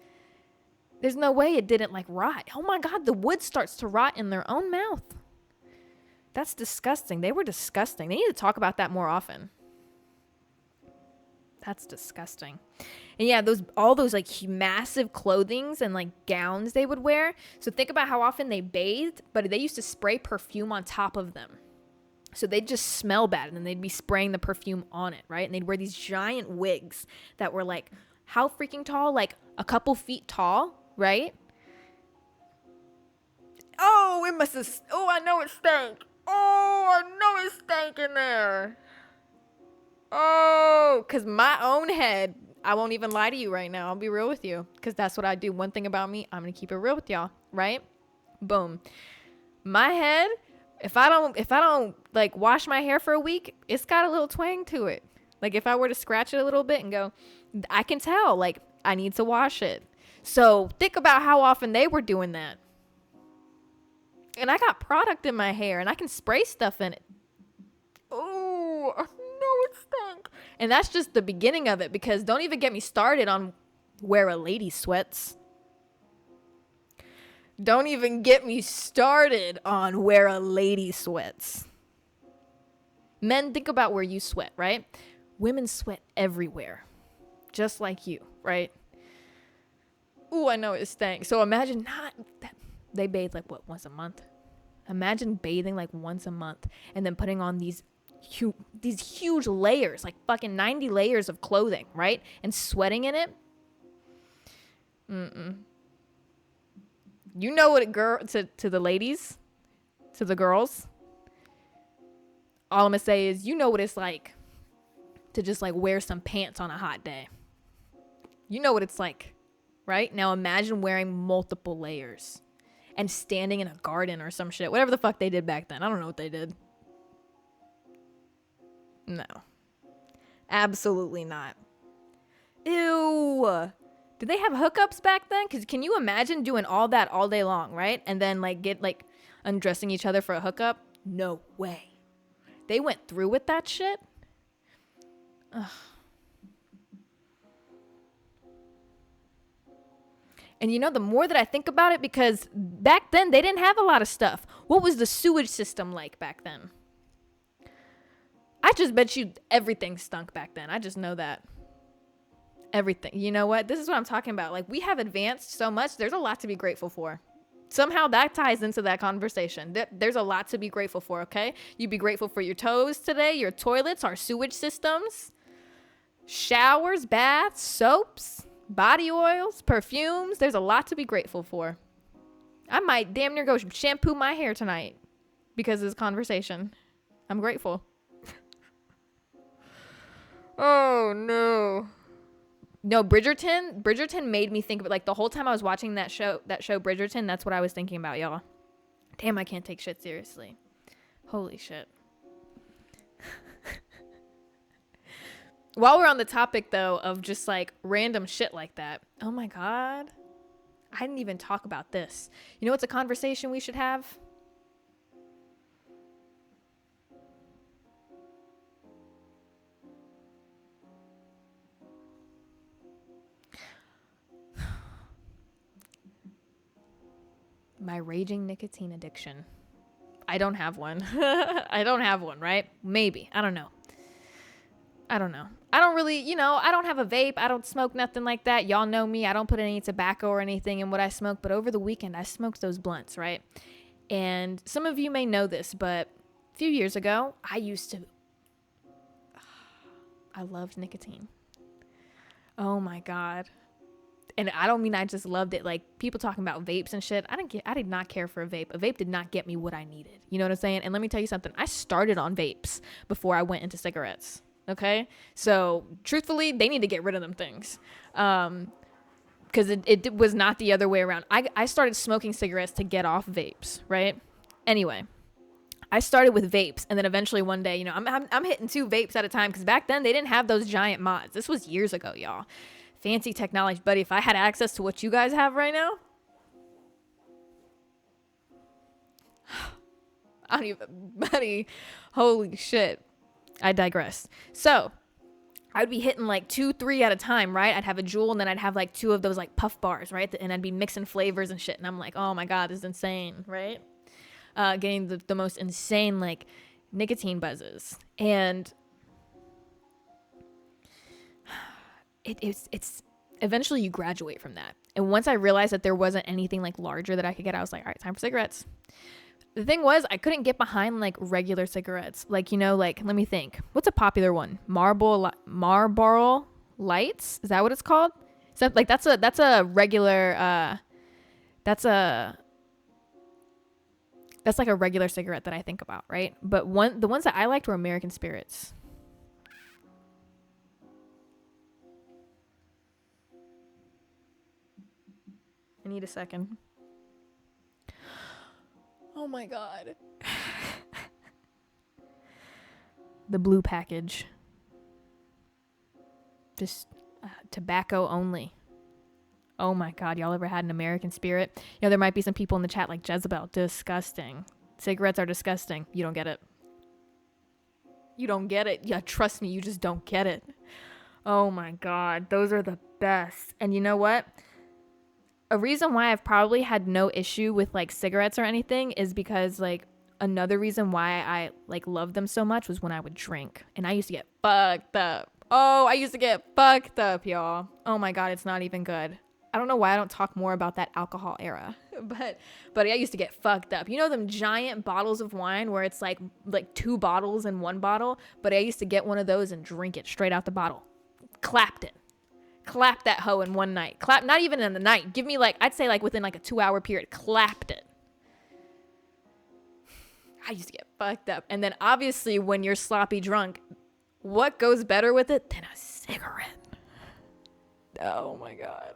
There's no way it didn't like rot. Oh my God, the wood starts to rot in their own mouth. That's disgusting. They were disgusting. They need to talk about that more often. That's disgusting. And yeah, all those like massive clothings and like gowns they would wear. So think about how often they bathed, but they used to spray perfume on top of them. So they'd just smell bad and then they'd be spraying the perfume on it, right? And they'd wear these giant wigs that were like, how freaking tall? Like a couple feet tall, right? Oh, I know it stank. Oh, I know it stank in there. Oh, because my own head, I won't even lie to you right now. I'll be real with you because that's what I do. One thing about me, I'm going to keep it real with y'all, right? Boom. My head, if I don't like wash my hair for a week, it's got a little twang to it. Like if I were to scratch it a little bit and go, I can tell like I need to wash it. So think about how often they were doing that. And I got product in my hair and I can spray stuff in it. Oh, no, it stank. And that's just the beginning of it because don't even get me started on where a lady sweats. Don't even get me started on where a lady sweats. Men, think about where you sweat, right? Women sweat everywhere. Just like you, right? Ooh, I know it stank. So imagine they bathe like what, once a month? Imagine bathing like once a month and then putting on these huge layers, like fucking 90 layers of clothing, right? And sweating in it. You know what to the ladies, to the girls. All I'm gonna say is, you know what it's like to just like wear some pants on a hot day. You know what it's like, right? Now imagine wearing multiple layers and standing in a garden or some shit, whatever the fuck they did back then. I don't know what they did. No, absolutely not. Ew. Did they have hookups back then? Because can you imagine doing all that all day long, right? And then like get like undressing each other for a hookup? No way. They went through with that shit? Ugh. And you know, the more that I think about it, because back then they didn't have a lot of stuff. What was the sewage system like back then? I just bet you everything stunk back then. I just know that. Everything. You know what? This is what I'm talking about. Like, we have advanced so much. There's a lot to be grateful for. Somehow that ties into that conversation. There's a lot to be grateful for, okay? You be grateful for your toes today, your toilets, our sewage systems, showers, baths, soaps, body oils, perfumes. There's a lot to be grateful for. I might damn near go shampoo my hair tonight because of this conversation. I'm grateful. Oh, no. No, Bridgerton made me think of it. Like, the whole time I was watching that show Bridgerton, that's what I was thinking about, y'all. Damn, I can't take shit seriously. Holy shit. While we're on the topic, though, of just, like, random shit like that. Oh, my God. I didn't even talk about this. You know what's a conversation we should have? My raging nicotine addiction. I don't have one. I don't have one, right? Maybe. I don't know. I don't really, I don't have a vape. I don't smoke nothing like that. Y'all know me. I don't put any tobacco or anything in what I smoke. But over the weekend, I smoked those blunts, right? And some of you may know this, but few years ago, I loved nicotine. Oh my God. And I don't mean I just loved it. Like, people talking about vapes and shit. I did not care for a vape. A vape did not get me what I needed. You know what I'm saying? And let me tell you something. I started on vapes before I went into cigarettes. Okay? So, truthfully, they need to get rid of them things. Because it was not the other way around. I started smoking cigarettes to get off vapes, right? Anyway, I started with vapes, and then eventually one day, you know, I'm hitting 2 vapes at a time, because back then they didn't have those giant mods. This was years ago, y'all. Fancy technology, buddy. If I had access to what you guys have right now, I don't even, buddy. Holy shit. I digress. So I'd be hitting like 2, 3 at a time, right? I'd have a Juul, and then I'd have like 2 of those like puff bars, right? And I'd be mixing flavors and shit. And I'm like, oh my God, this is insane, right? Getting the most insane like nicotine buzzes. And it's eventually you graduate from that. And once I realized that there wasn't anything like larger that I could get, I was like, all right, time for cigarettes. The thing was, I couldn't get behind like regular cigarettes. Like, you know, like, let me think. What's a popular one? Marlboro Lights? Is that what it's called? So like that's a regular that's like a regular cigarette that I think about, right? But the ones that I liked were American Spirits. I need a second. Oh my God. The blue package. Just tobacco only. Oh my God. Y'all ever had an American Spirit? You know, there might be some people in the chat like Jezabelle. Disgusting. Cigarettes are disgusting. You don't get it. You don't get it. Yeah, trust me. You just don't get it. Oh my God. Those are the best. And you know what? A reason why I've probably had no issue with like cigarettes or anything is because like another reason why I like loved them so much was when I would drink, and I used to get fucked up. Oh, I used to get fucked up, y'all. Oh my God, it's not even good. I don't know why I don't talk more about that alcohol era, but I used to get fucked up. You know them giant bottles of wine where it's like 2 bottles in one bottle, but I used to get one of those and drink it straight out the bottle. Clapped that hoe in one night. Not even in the night. Give me like, I'd say like within like a 2-hour period. Clapped it. I used to get fucked up. And then obviously when you're sloppy drunk, what goes better with it than a cigarette? Oh my God.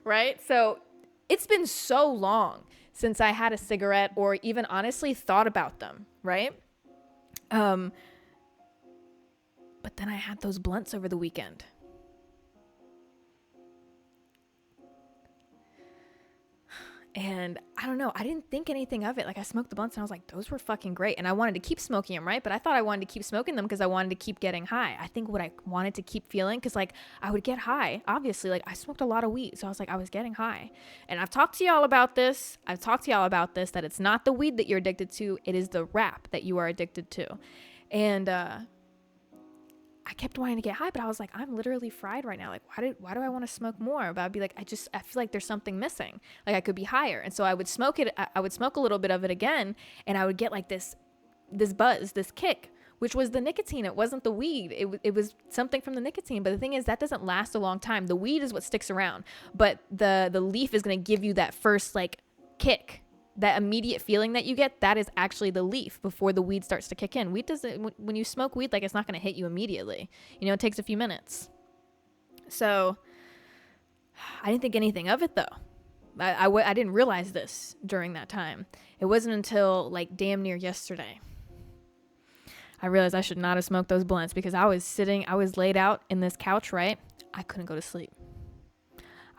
Right? So it's been so long since I had a cigarette or even honestly thought about them, right? But then I had those blunts over the weekend. And I don't know, I didn't think anything of it. Like, I smoked the blunts and I was like, those were fucking great. And I wanted to keep smoking them, right? But I thought I wanted to keep smoking them because I wanted to keep getting high. I think what I wanted to keep feeling, because like I would get high, obviously. Like, I smoked a lot of weed. So I was like, I was getting high. And I've talked to y'all about this. That it's not the weed that you're addicted to. It is the wrap that you are addicted to. And I kept wanting to get high, but I was like, I'm literally fried right now. Like, why do I want to smoke more? But I'd be like, I feel like there's something missing. Like, I could be higher. And so I would smoke it. I would smoke a little bit of it again, and I would get like this buzz, this kick, which was the nicotine. It wasn't the weed. It was something from the nicotine. But the thing is, that doesn't last a long time. The weed is what sticks around, but the leaf is going to give you that first like kick. That immediate feeling that you get, that is actually the leaf before the weed starts to kick in. Weed doesn't, when you smoke weed, like, it's not going to hit you immediately. You know, it takes a few minutes. So I didn't think anything of it though. I didn't realize this during that time. It wasn't until like damn near yesterday I realized I should not have smoked those blunts, because I was laid out in this couch, right? I couldn't go to sleep.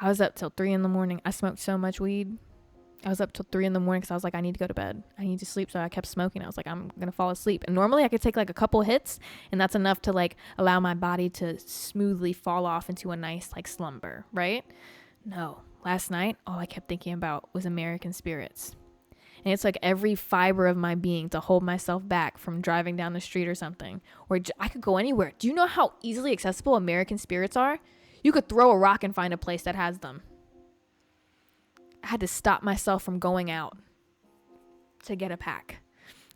I was up till 3 a.m. I smoked so much weed. I was up till 3 a.m. because I was like, I need to go to bed. I need to sleep. So I kept smoking. I was like, I'm going to fall asleep. And normally I could take like a couple hits, and that's enough to like allow my body to smoothly fall off into a nice like slumber, right? No. Last night, all I kept thinking about was American Spirits. And it's like every fiber of my being to hold myself back from driving down the street or something. Or I could go anywhere. Do you know how easily accessible American Spirits are? You could throw a rock and find a place that has them. I had to stop myself from going out to get a pack.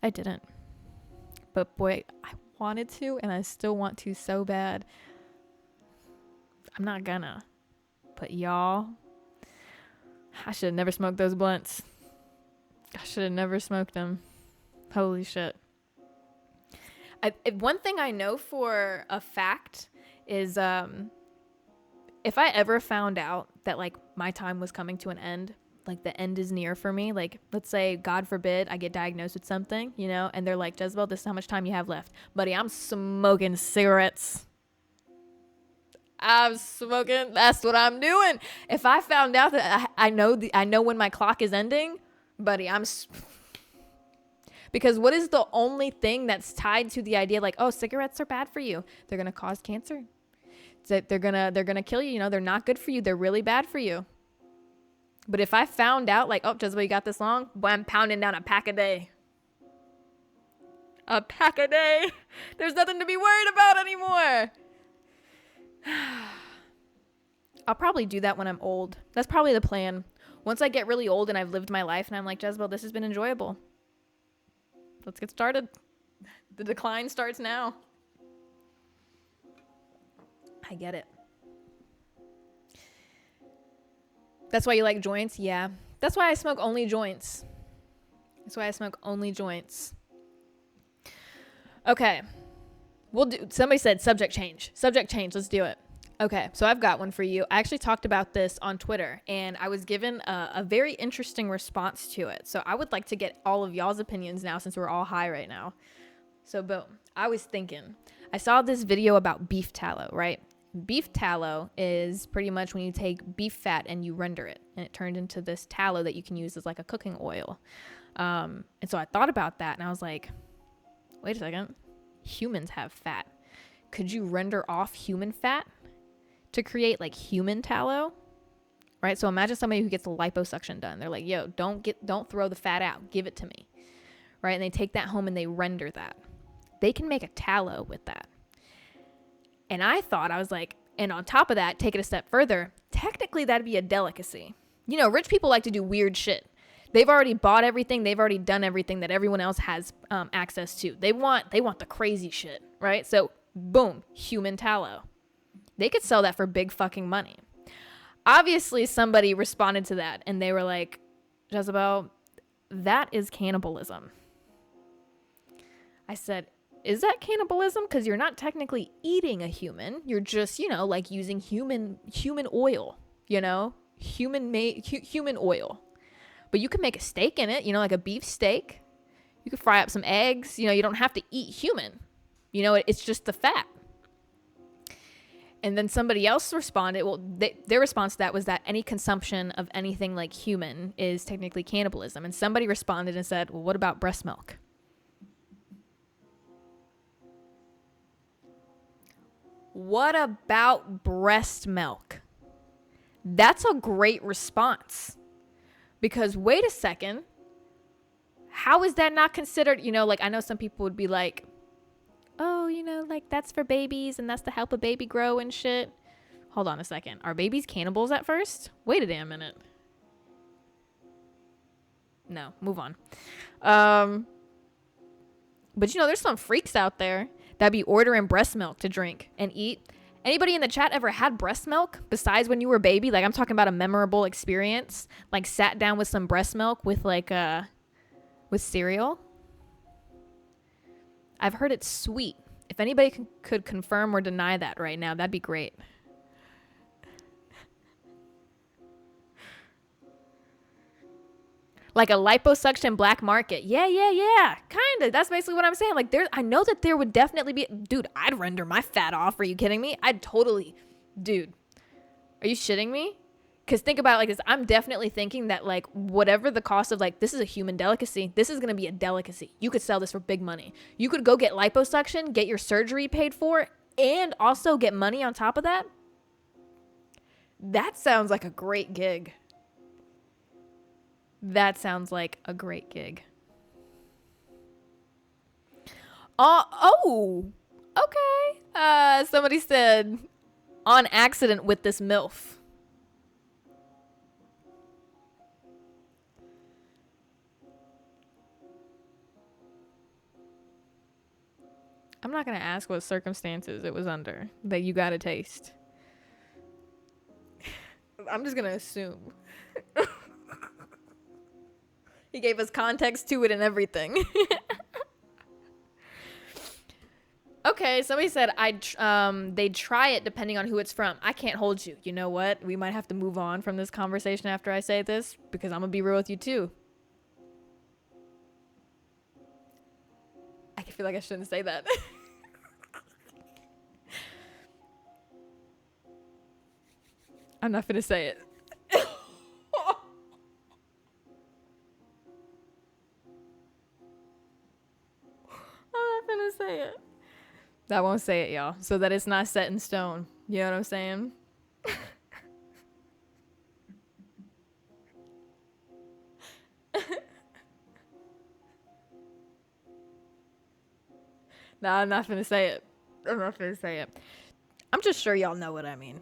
I didn't. But boy, I wanted to, and I still want to so bad. I'm not gonna. But y'all, I should have never smoked those blunts. I should have never smoked them. Holy shit. One thing I know for a fact is if I ever found out that like my time was coming to an end, like the end is near for me, like let's say God forbid I get diagnosed with something, you know, and they're like, Jezabelle, this is how much time you have left. Buddy, I'm smoking cigarettes. I'm smoking. That's what I'm doing. If I found out that I know when my clock is ending, buddy, because what is the only thing that's tied to the idea like, oh, cigarettes are bad for you. They're going to cause cancer. They're going to kill you. You know, they're not good for you. They're really bad for you. But if I found out like, oh, Jezebelle, you got this long? Boy, I'm pounding down a pack a day. A pack a day. There's nothing to be worried about anymore. I'll probably do that when I'm old. That's probably the plan. Once I get really old and I've lived my life and I'm like, Jezebelle, this has been enjoyable. Let's get started. The decline starts now. I get it. That's why you like joints? Yeah. That's why I smoke only joints. Okay. Somebody said subject change. Let's do it. Okay, so I've got one for you. I actually talked about this on Twitter, and I was given a very interesting response to it. So I would like to get all of y'all's opinions now since we're all high right now. So boom, I was thinking, I saw this video about beef tallow, right? Beef tallow is pretty much when you take beef fat and you render it, and it turns into this tallow that you can use as like a cooking oil. And so I thought about that, and I was like, wait a second. Humans have fat. Could you render off human fat to create like human tallow? Right? So imagine somebody who gets a liposuction done. They're like, yo, don't throw the fat out. Give it to me. Right? And they take that home and they render that. They can make a tallow with that. And I was like, and on top of that, take it a step further, technically that'd be a delicacy. You know, rich people like to do weird shit. They've already bought everything. They've already done everything that everyone else has access to. They want the crazy shit, right? So boom, human tallow. They could sell that for big fucking money. Obviously, somebody responded to that and they were like, Jezabelle, that is cannibalism. I said, is that cannibalism? Because you're not technically eating a human. You're just, you know, like using human oil, you know, human oil. But you can make a steak in it, you know, like a beef steak. You could fry up some eggs. You know, you don't have to eat human. You know, it's just the fat. And then somebody else responded, well, their response to that was that any consumption of anything like human is technically cannibalism. And somebody responded and said, well, what about breast milk? What about breast milk? That's a great response. Because wait a second, how is that not considered, you know, like I know some people would be like, oh, you know, like that's for babies and that's to help a baby grow and shit. Hold on a second. Are babies cannibals at first? Wait a damn minute. No, move on. But you know, there's some freaks out there that be ordering breast milk to drink and eat. Anybody in the chat ever had breast milk besides when you were a baby? Like I'm talking about a memorable experience, like sat down with some breast milk with like with cereal. I've heard it's sweet. If anybody could confirm or deny that right now, that'd be great. Like a liposuction black market. Yeah. Kind of. That's basically what I'm saying. Like I know that there would definitely be, dude, I'd render my fat off. Are you kidding me? I'd totally, dude, are you shitting me? Because think about it like this. I'm definitely thinking that like whatever the cost of like, this is a human delicacy. This is going to be a delicacy. You could sell this for big money. You could go get liposuction, get your surgery paid for, and also get money on top of that. That sounds like a great gig. That sounds like a great gig. Oh, okay. Somebody said, on accident with this MILF. I'm not gonna ask what circumstances it was under that you got a taste. I'm just gonna assume. He gave us context to it and everything. Okay, somebody said they'd try it depending on who it's from. I can't hold you. You know what? We might have to move on from this conversation after I say this because I'm gonna be real with you too. I feel like I shouldn't say that. I'm not gonna say it. I'm not gonna say it. That won't say it, y'all. So that it's not set in stone. You know what I'm saying? No, I'm not gonna say it. I'm not gonna say it. I'm just sure y'all know what I mean.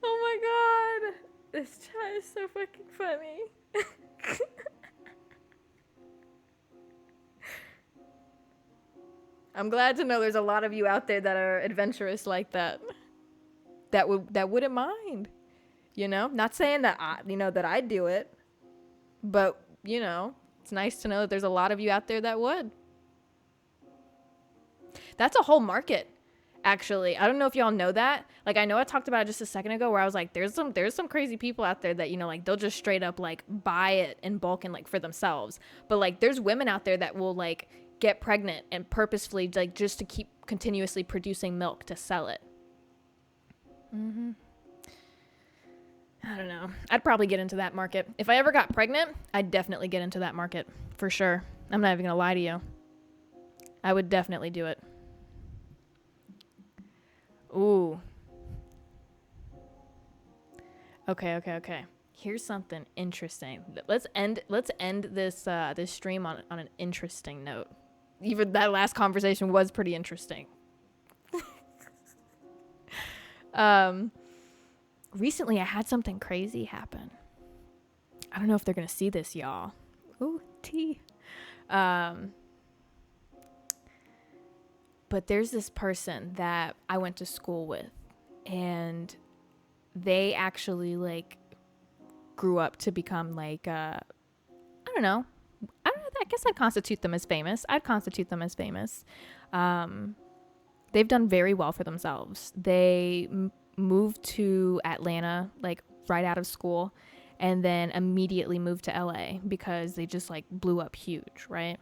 Oh my god. This chat is so fucking funny. I'm glad to know there's a lot of you out there that are adventurous like that. That wouldn't mind. You know? Not saying that I do it. But, it's nice to know that there's a lot of you out there that would. That's a whole market. Actually, I don't know if y'all know that. Like, I know I talked about it just a second ago where I was like, there's some crazy people out there that, like, they'll just straight up, like, buy it in bulk and, like, for themselves. But, like, there's women out there that will, like, get pregnant and purposefully, like, just to keep continuously producing milk to sell it. Mm-hmm. I don't know. I'd probably get into that market. If I ever got pregnant, I'd definitely get into that market. For sure. I'm not even gonna lie to you. I would definitely do it. Ooh. Okay. Here's something interesting. Let's end this this stream on an interesting note. Even that last conversation was pretty interesting. Recently I had something crazy happen. I don't know if they're gonna see this, y'all. Ooh, tea. But there's this person that I went to school with, and they actually, like, grew up to become, like, I don't know. I guess I'd constitute them as famous. They've done very well for themselves. They moved to Atlanta, like, right out of school, and then immediately moved to LA because they just, like, blew up huge, right?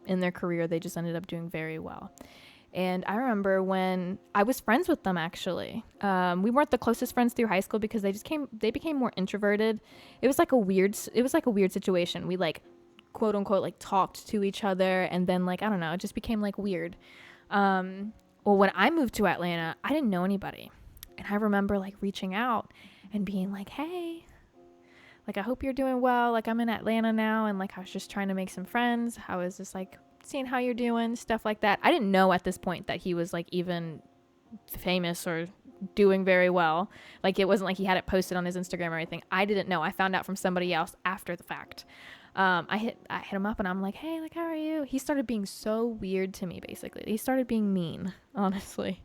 In their career, they just ended up doing very well. And I remember when I was friends with them, actually. We weren't the closest friends through high school because they became more introverted. It was like a weird situation. We, like, quote unquote, like, talked to each other, and then, like, I don't know, it just became, like, weird. Well, when I moved to Atlanta, I didn't know anybody. And I remember, like, reaching out and being like, hey, like, I hope you're doing well. Like, I'm in Atlanta now, and, like, I was just trying to make some friends. I was just, like, seeing how you're doing, stuff like that. I didn't know at this point that he was, like, even famous or doing very well. Like, it wasn't like he had it posted on his Instagram or anything. I didn't know. I found out from somebody else after the fact. I hit him up, and I'm like, hey, like, how are you? He started being so weird to me, basically. He started being mean, honestly.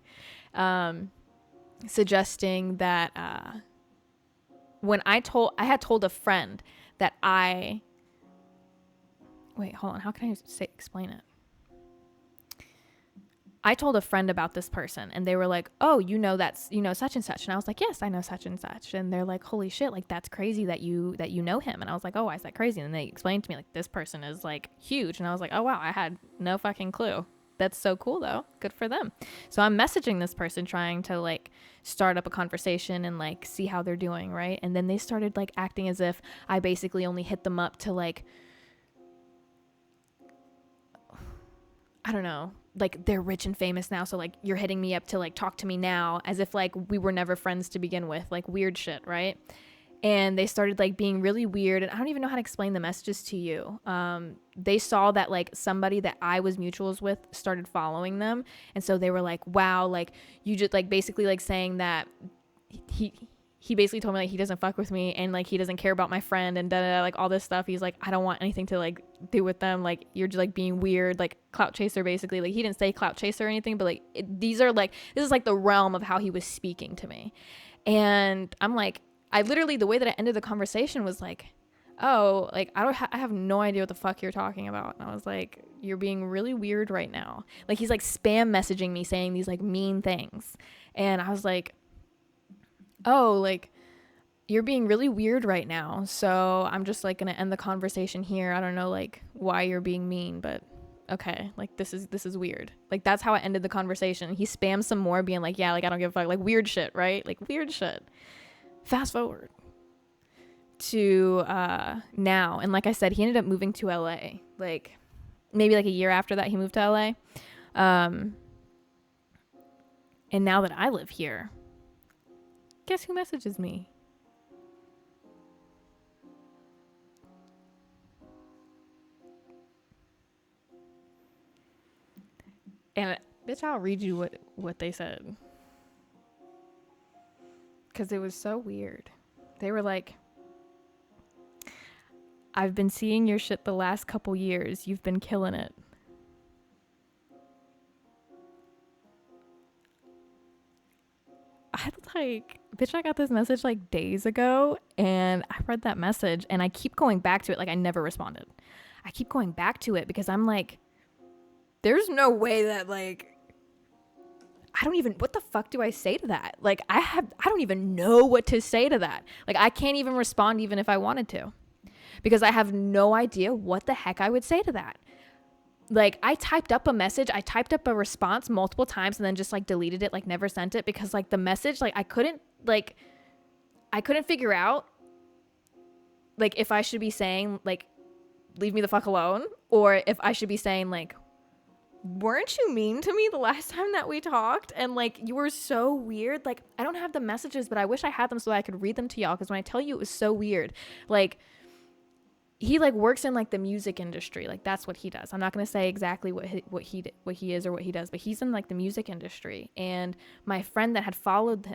Suggesting that, when I had told a friend that wait, hold on. How can I explain it? I told a friend about this person, and they were like, oh, such and such. And I was like, yes, I know such and such. And they're like, holy shit, like, that's crazy that you know him. And I was like, oh, why is that crazy? And they explained to me, like, this person is, like, huge. And I was like, oh, wow, I had no fucking clue. That's so cool, though. Good for them. So I'm messaging this person trying to, like, start up a conversation and, like, see how they're doing, right? And then they started, like, acting as if I basically only hit them up to, like, I don't know, like, they're rich and famous now, so, like, you're hitting me up to, like, talk to me now, as if, like, we were never friends to begin with, like, weird shit, right? And they started, like, being really weird, and I don't even know how to explain the messages to you. They saw that, like, somebody that I was mutuals with started following them, and so they were like, wow, like, you just, like, basically, like, saying that he basically told me like he doesn't fuck with me and like he doesn't care about my friend and like all this stuff. He's like, I don't want anything to like do with them. Like you're just like being weird, like clout chaser basically. Like he didn't say clout chaser or anything, but like these are like, this is like the realm of how he was speaking to me. And I'm like, I literally, the way that I ended the conversation was like, oh, like I have no idea what the fuck you're talking about. And I was like, you're being really weird right now. Like he's like spam messaging me saying these like mean things. And I was like, oh, like you're being really weird right now. So I'm just like gonna end the conversation here. I don't know like why you're being mean, but okay, like this is weird. Like that's how I ended the conversation. He spammed some more being like, yeah, like I don't give a fuck, like weird shit, right? Like weird shit. Fast forward to now, and like I said, he ended up moving to LA. Like maybe like a year after that he moved to LA. And now that I live here, guess who messages me? And bitch, I'll read you what they said. Because it was so weird. They were like, I've been seeing your shit the last couple years. You've been killing it. I like, bitch, I got this message like days ago and I read that message and I keep going back to it. Like I never responded. I keep going back to it because I'm like, there's no way that like, I don't even, what the fuck do I say to that? Like I don't even know what to say to that. Like I can't even respond even if I wanted to, because I have no idea what the heck I would say to that. Like I typed up a message, I typed up a response multiple times and then just like deleted it, like never sent it, because like the message, like I couldn't figure out like if I should be saying like, leave me the fuck alone, or if I should be saying like, weren't you mean to me the last time that we talked? And like, you were so weird. Like I don't have the messages, but I wish I had them so I could read them to y'all. Cause when I tell you, it was so weird. Like he like works in like the music industry. Like that's what he does. I'm not going to say exactly what he is or what he does, but he's in like the music industry. And my friend that had followed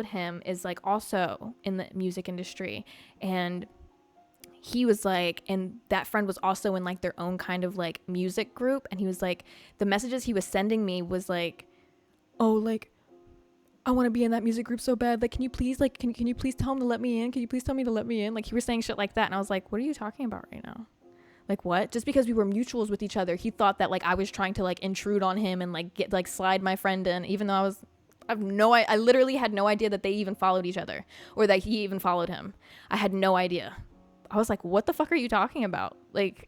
him is like also in the music industry. And he was like, and that friend was also in like their own kind of like music group. And he was like, the messages he was sending me was like, oh, like, I want to be in that music group so bad. Like, can you please, like, can you please tell him to let me in? Can you please tell me to let me in? Like he was saying shit like that. And I was like, what are you talking about right now? Like what? Just because we were mutuals with each other, he thought that like I was trying to like intrude on him and like get like slide my friend in, even though I literally had no idea that they even followed each other or that he even followed him. I had no idea. I was like, what the fuck are you talking about? Like,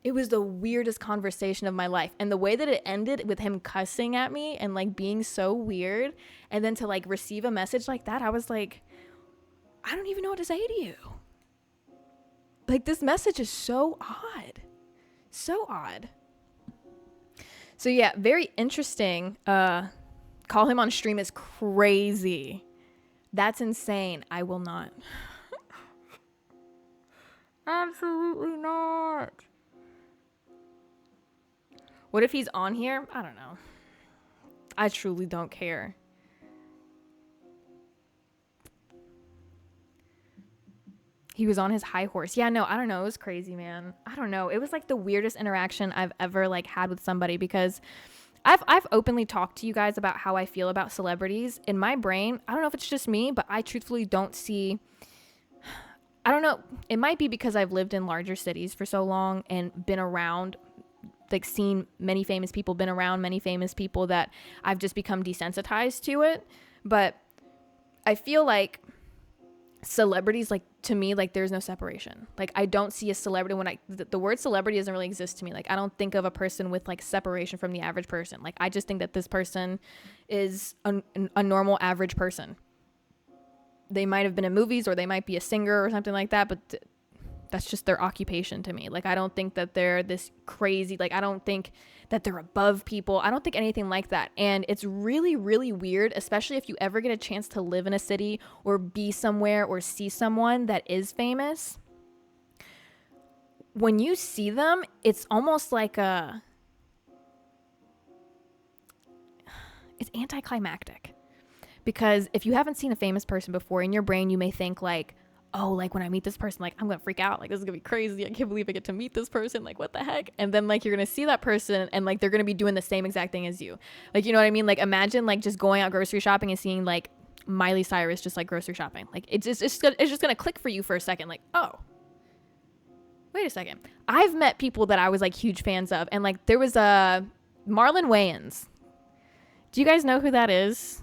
it was the weirdest conversation of my life. And the way that it ended with him cussing at me and like being so weird, and then to like receive a message like that, I was like, I don't even know what to say to you. Like this message is so odd. So odd. So yeah, very interesting. Call him on stream is crazy. That's insane. I will not. Absolutely not. What if he's on here? I don't know. I truly don't care. He was on his high horse. Yeah, no, I don't know. It was crazy, man. I don't know. It was like the weirdest interaction I've ever like had with somebody, because I've openly talked to you guys about how I feel about celebrities. In my brain, I don't know if it's just me, but I truthfully don't see, I don't know. It might be because I've lived in larger cities for so long and been around, like seen many famous people, been around many famous people, that I've just become desensitized to it. But I feel like celebrities, like to me, like there's no separation. Like I don't see a celebrity when the word celebrity doesn't really exist to me. Like I don't think of a person with like separation from the average person. Like I just think that this person is a normal average person. They might have been in movies or they might be a singer or something like that, but that's just their occupation to me. Like I don't think that they're this crazy, like I don't think that they're above people. I don't think anything like that. And it's really, really weird, especially if you ever get a chance to live in a city or be somewhere or see someone that is famous. When you see them, it's almost like it's anticlimactic. Because if you haven't seen a famous person before, in your brain, you may think like, oh, like when I meet this person, like I'm going to freak out. Like this is going to be crazy. I can't believe I get to meet this person. Like what the heck? And then like you're going to see that person and like they're going to be doing the same exact thing as you. Like, you know what I mean? Like imagine like just going out grocery shopping and seeing like Miley Cyrus just like grocery shopping. Like it's just going to click for you for a second. Like, oh, wait a second. I've met people that I was like huge fans of. And like there was Marlon Wayans. Do you guys know who that is?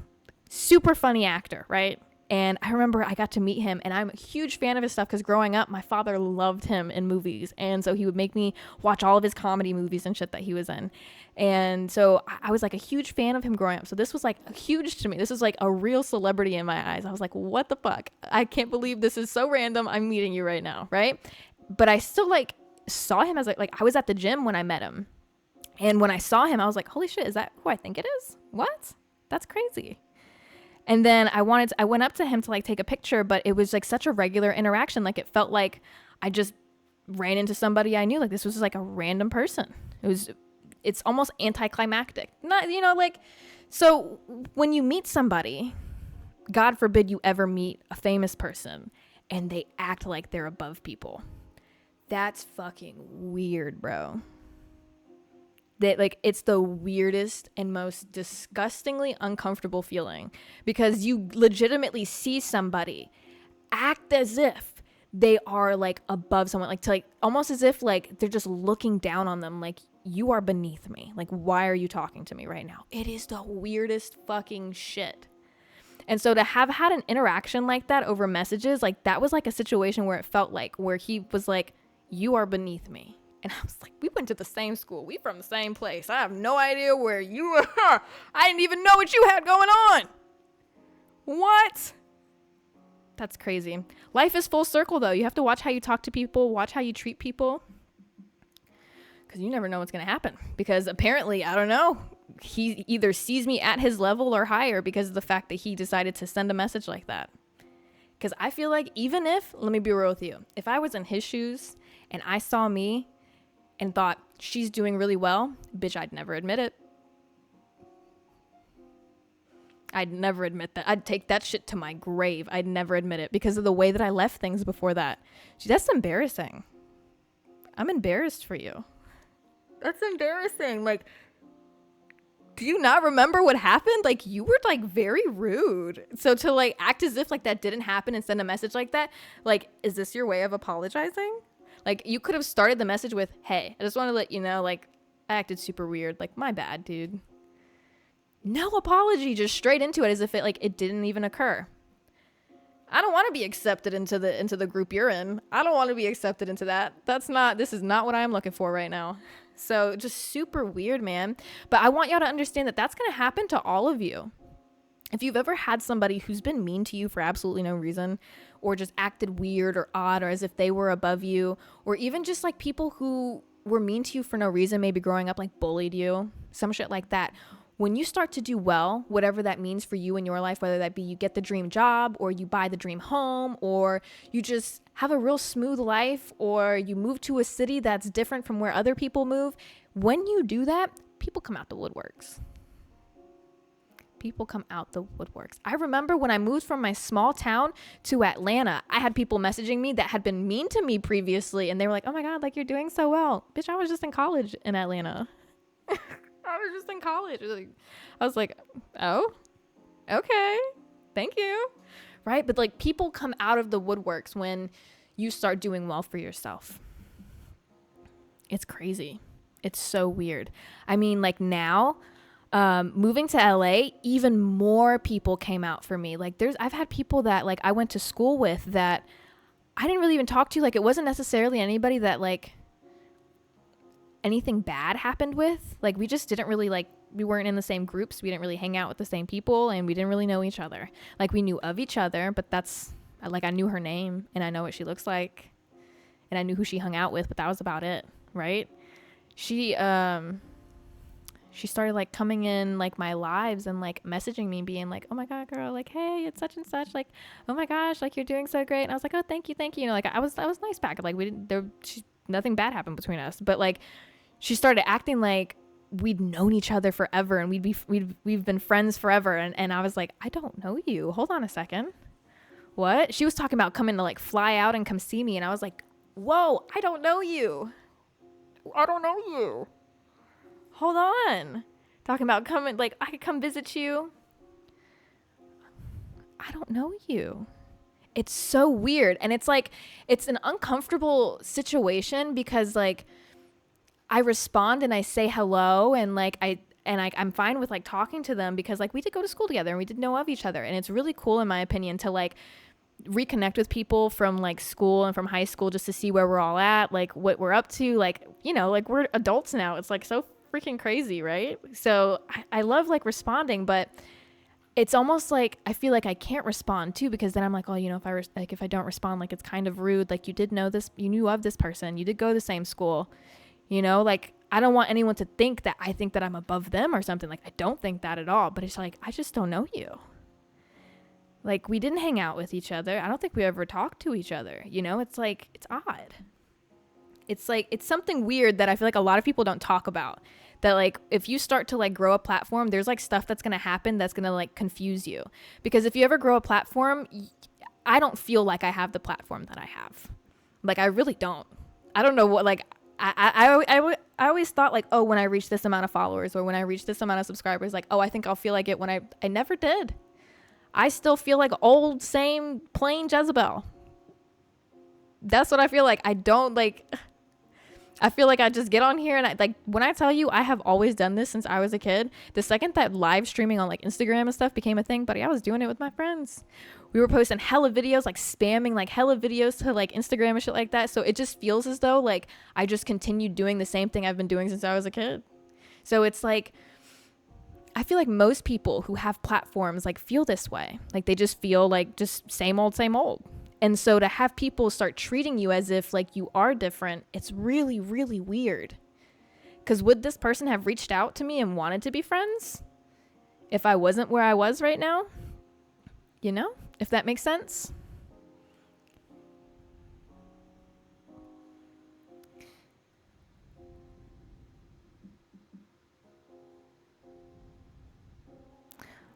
Super funny actor, right? And I remember I got to meet him, and I'm a huge fan of his stuff because growing up, my father loved him in movies. And so he would make me watch all of his comedy movies and shit that he was in. And so I was like a huge fan of him growing up. So this was like huge to me. This was like a real celebrity in my eyes. I was like, what the fuck? I can't believe this is so random. I'm meeting you right now, right? But I still like saw him as like I was at the gym when I met him. And when I saw him, I was like, holy shit, is that who I think it is? What? That's crazy. And then I went up to him to like take a picture, but it was like such a regular interaction. Like it felt like I just ran into somebody I knew. Like this was just like a random person. It's almost anticlimactic. Not, you know, like, so when you meet somebody, God forbid you ever meet a famous person and they act like they're above people. That's fucking weird, bro. That like it's the weirdest and most disgustingly uncomfortable feeling because you legitimately see somebody act as if they are like above someone, like to like almost as if like they're just looking down on them, like you are beneath me, like why are you talking to me right now? It is the weirdest fucking shit. And so to have had an interaction like that over messages, like that was like a situation where it felt like where he was like, you are beneath me. And I was like, we went to the same school. We from the same place. I have no idea where you are. I didn't even know what you had going on. What? That's crazy. Life is full circle, though. You have to watch how you talk to people, watch how you treat people. Because you never know what's going to happen. Because apparently, I don't know, he either sees me at his level or higher because of the fact that he decided to send a message like that. Because I feel like even if, let me be real with you, if I was in his shoes and I saw me and thought she's doing really well, bitch, I'd never admit it. I'd never admit that. I'd take that shit to my grave. I'd never admit it because of the way that I left things before that. Gee, that's embarrassing. I'm embarrassed for you. That's embarrassing. Like, do you not remember what happened? Like, you were like very rude. So to like act as if like that didn't happen and send a message like that, like, is this your way of apologizing? Like, you could have started the message with, hey, I just want to let you know, like, I acted super weird. Like, my bad, dude. No apology, just straight into it as if it didn't even occur. I don't want to be accepted into the group you're in. I don't want to be accepted into that. This is not what I'm looking for right now. So just super weird, man. But I want y'all to understand that that's going to happen to all of you. If you've ever had somebody who's been mean to you for absolutely no reason, or just acted weird or odd, or as if they were above you, or even just like people who were mean to you for no reason, maybe growing up, like bullied you, some shit like that. When you start to do well, whatever that means for you in your life, whether that be you get the dream job or you buy the dream home or you just have a real smooth life or you move to a city that's different from where other people move, when you do that, people come out the woodworks. People come out the woodworks. I remember when I moved from my small town to Atlanta, I had people messaging me that had been mean to me previously. And they were like, oh my God, like you're doing so well. Bitch, I was just in college in Atlanta. I was just in college. I was like, oh, okay. Thank you. Right. But like people come out of the woodworks when you start doing well for yourself. It's crazy. It's so weird. I mean, like now, moving to LA, even more people came out for me. Like I've had people that like I went to school with that I didn't really even talk to. Like it wasn't necessarily anybody that like anything bad happened with. Like we just didn't really like, we weren't in the same groups. We didn't really hang out with the same people and we didn't really know each other. Like we knew of each other, but that's like, I knew her name and I know what she looks like and I knew who she hung out with, but that was about it. Right. She started like coming in like my lives and like messaging me being like, oh my God, girl, like, hey, it's such and such, like, oh my gosh, like you're doing so great. And I was like, oh, thank you. You know, like I was nice back. Like nothing bad happened between us, but like she started acting like we'd known each other forever and we've been friends forever. And I was like, I don't know you. Hold on a second. What? She was talking about coming to like fly out and come see me. And I was like, whoa, I don't know you. I don't know you. Hold on. Talking about coming, like I could come visit you. I don't know you. It's so weird. And it's like, it's an uncomfortable situation because like I respond and I say hello and like I'm fine with like talking to them because like we did go to school together and we did know of each other. And it's really cool in my opinion to like reconnect with people from like school and from high school just to see where we're all at, like what we're up to, like, you know, like we're adults now. It's like so freaking crazy, right? So I love like responding, but it's almost like I feel like I can't respond too because then I'm like, oh, you know, if I don't respond, like it's kind of rude. Like you did know this, you knew of this person, you did go to the same school, you know, like I don't want anyone to think that I think that I'm above them or something. Like I don't think that at all, but it's like I just don't know you. Like we didn't hang out with each other. I don't think we ever talked to each other. You know, it's like it's odd. It's like it's something weird that I feel like a lot of people don't talk about. That like if you start to like grow a platform, there's like stuff that's gonna happen that's gonna like confuse you. Because if you ever grow a platform, I don't feel like I have the platform that I have. Like I really don't. I don't know what like I always thought like, oh, when I reach this amount of followers or when I reach this amount of subscribers, like, oh, I think I'll feel like it when I never did. I still feel like old, same, plain Jezabelle. That's what I feel like. I don't like, I feel like I just get on here and I like, when I tell you I have always done this since I was a kid, the second that live streaming on like Instagram and stuff became a thing, buddy, I was doing it with my friends. We were posting hella videos, like spamming like hella videos to like Instagram and shit like that. So it just feels as though like I just continued doing the same thing I've been doing since I was a kid. So it's like, I feel like most people who have platforms like feel this way. Like they just feel like just same old, same old. And so to have people start treating you as if like you are different, it's really, really weird. Because would this person have reached out to me and wanted to be friends if I wasn't where I was right now? You know, if that makes sense.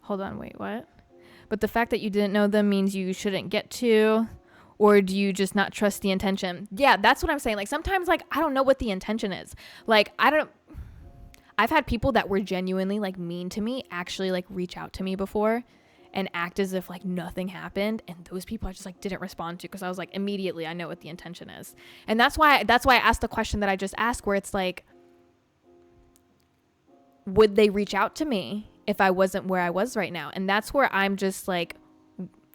Hold on, wait, what? But the fact that you didn't know them means you shouldn't get to, or do you just not trust the intention? Yeah, that's what I'm saying. Like sometimes like I don't know what the intention is. Like I've had people that were genuinely like mean to me actually like reach out to me before and act as if like nothing happened, and those people I just like didn't respond to because I was like immediately I know what the intention is. And that's why I asked the question that I just asked, where it's like, would they reach out to me if I wasn't where I was right now? And that's where I'm just like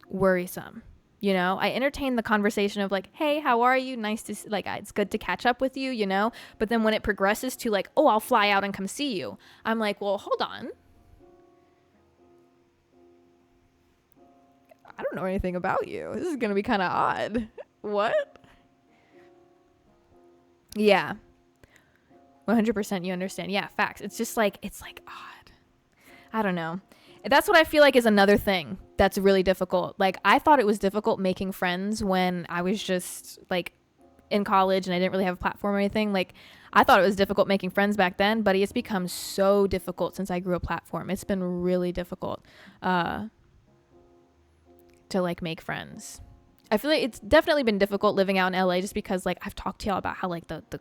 worrisome. You know, I entertain the conversation of like, hey, how are you? Nice to like, it's good to catch up with you, you know? But then when it progresses to like, oh, I'll fly out and come see you, I'm like, well, hold on. I don't know anything about you. This is going to be kind of odd. What? Yeah. 100% you understand. Yeah, facts. It's just like, it's like odd. I don't know. That's what I feel like is another thing that's really difficult. Like I thought it was difficult making friends when I was just like in college and I didn't really have a platform or anything. Like I thought it was difficult making friends back then, but it's become so difficult since I grew a platform. It's been really difficult to like make friends. I feel like it's definitely been difficult living out in LA just because like I've talked to y'all about how like the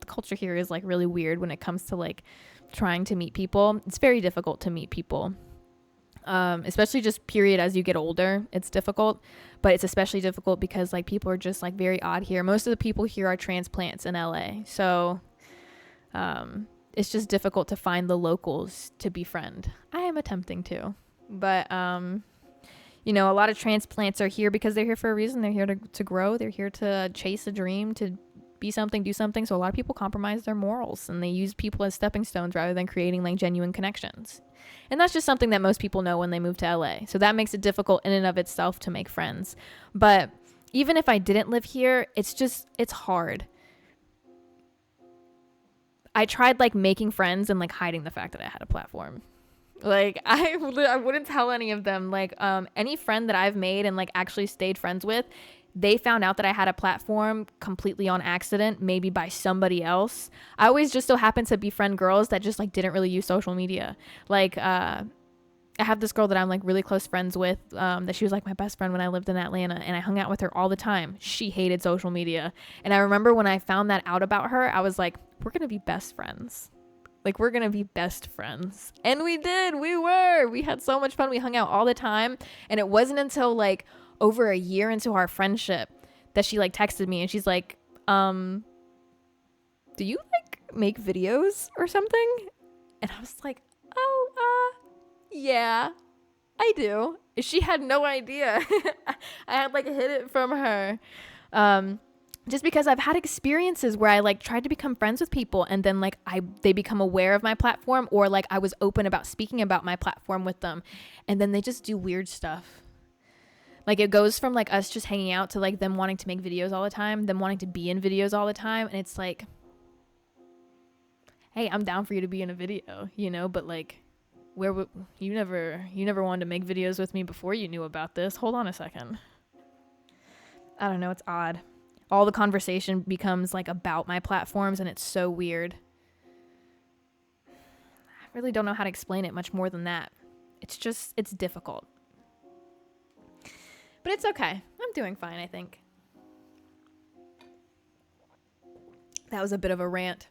culture here is like really weird when it comes to like trying to meet people. It's very difficult to meet people. Especially just period as you get older, it's difficult, but it's especially difficult because like people are just like very odd here. Most of the people here are transplants in LA. So, it's just difficult to find the locals to befriend. I am attempting to, but, you know, a lot of transplants are here because they're here for a reason. They're here to grow. They're here to chase a dream, to be something, do something. So a lot of people compromise their morals and they use people as stepping stones rather than creating like genuine connections. And that's just something that most people know when they move to LA. So that makes it difficult in and of itself to make friends. But even if I didn't live here, it's hard. I tried like making friends and like hiding the fact that I had a platform. Like I wouldn't tell any of them. Like any friend that I've made and like actually stayed friends with, they found out that I had a platform completely on accident, maybe by somebody else. I always just so happened to befriend girls that just like didn't really use social media. Like, I have this girl that I'm like really close friends with, that she was like my best friend when I lived in Atlanta, and I hung out with her all the time. She hated social media. And I remember when I found that out about her, I was like, we're going to be best friends. Like, we're going to be best friends. And we did. We had so much fun. We hung out all the time. And it wasn't until like over a year into our friendship that she like texted me and she's like, do you like make videos or something? And I was like, oh, yeah, I do. She had no idea. I had like hid it from her. Just because I've had experiences where I like tried to become friends with people and then like they become aware of my platform, or like I was open about speaking about my platform with them, and then they just do weird stuff. Like it goes from like us just hanging out to like them wanting to make videos all the time, them wanting to be in videos all the time, and it's like, hey, I'm down for you to be in a video, you know, but like you never wanted to make videos with me before you knew about this. Hold on a second. I don't know, it's odd. All the conversation becomes like about my platforms, and it's so weird. I really don't know how to explain it much more than that. It's difficult. But it's okay. I'm doing fine, I think. That was a bit of a rant.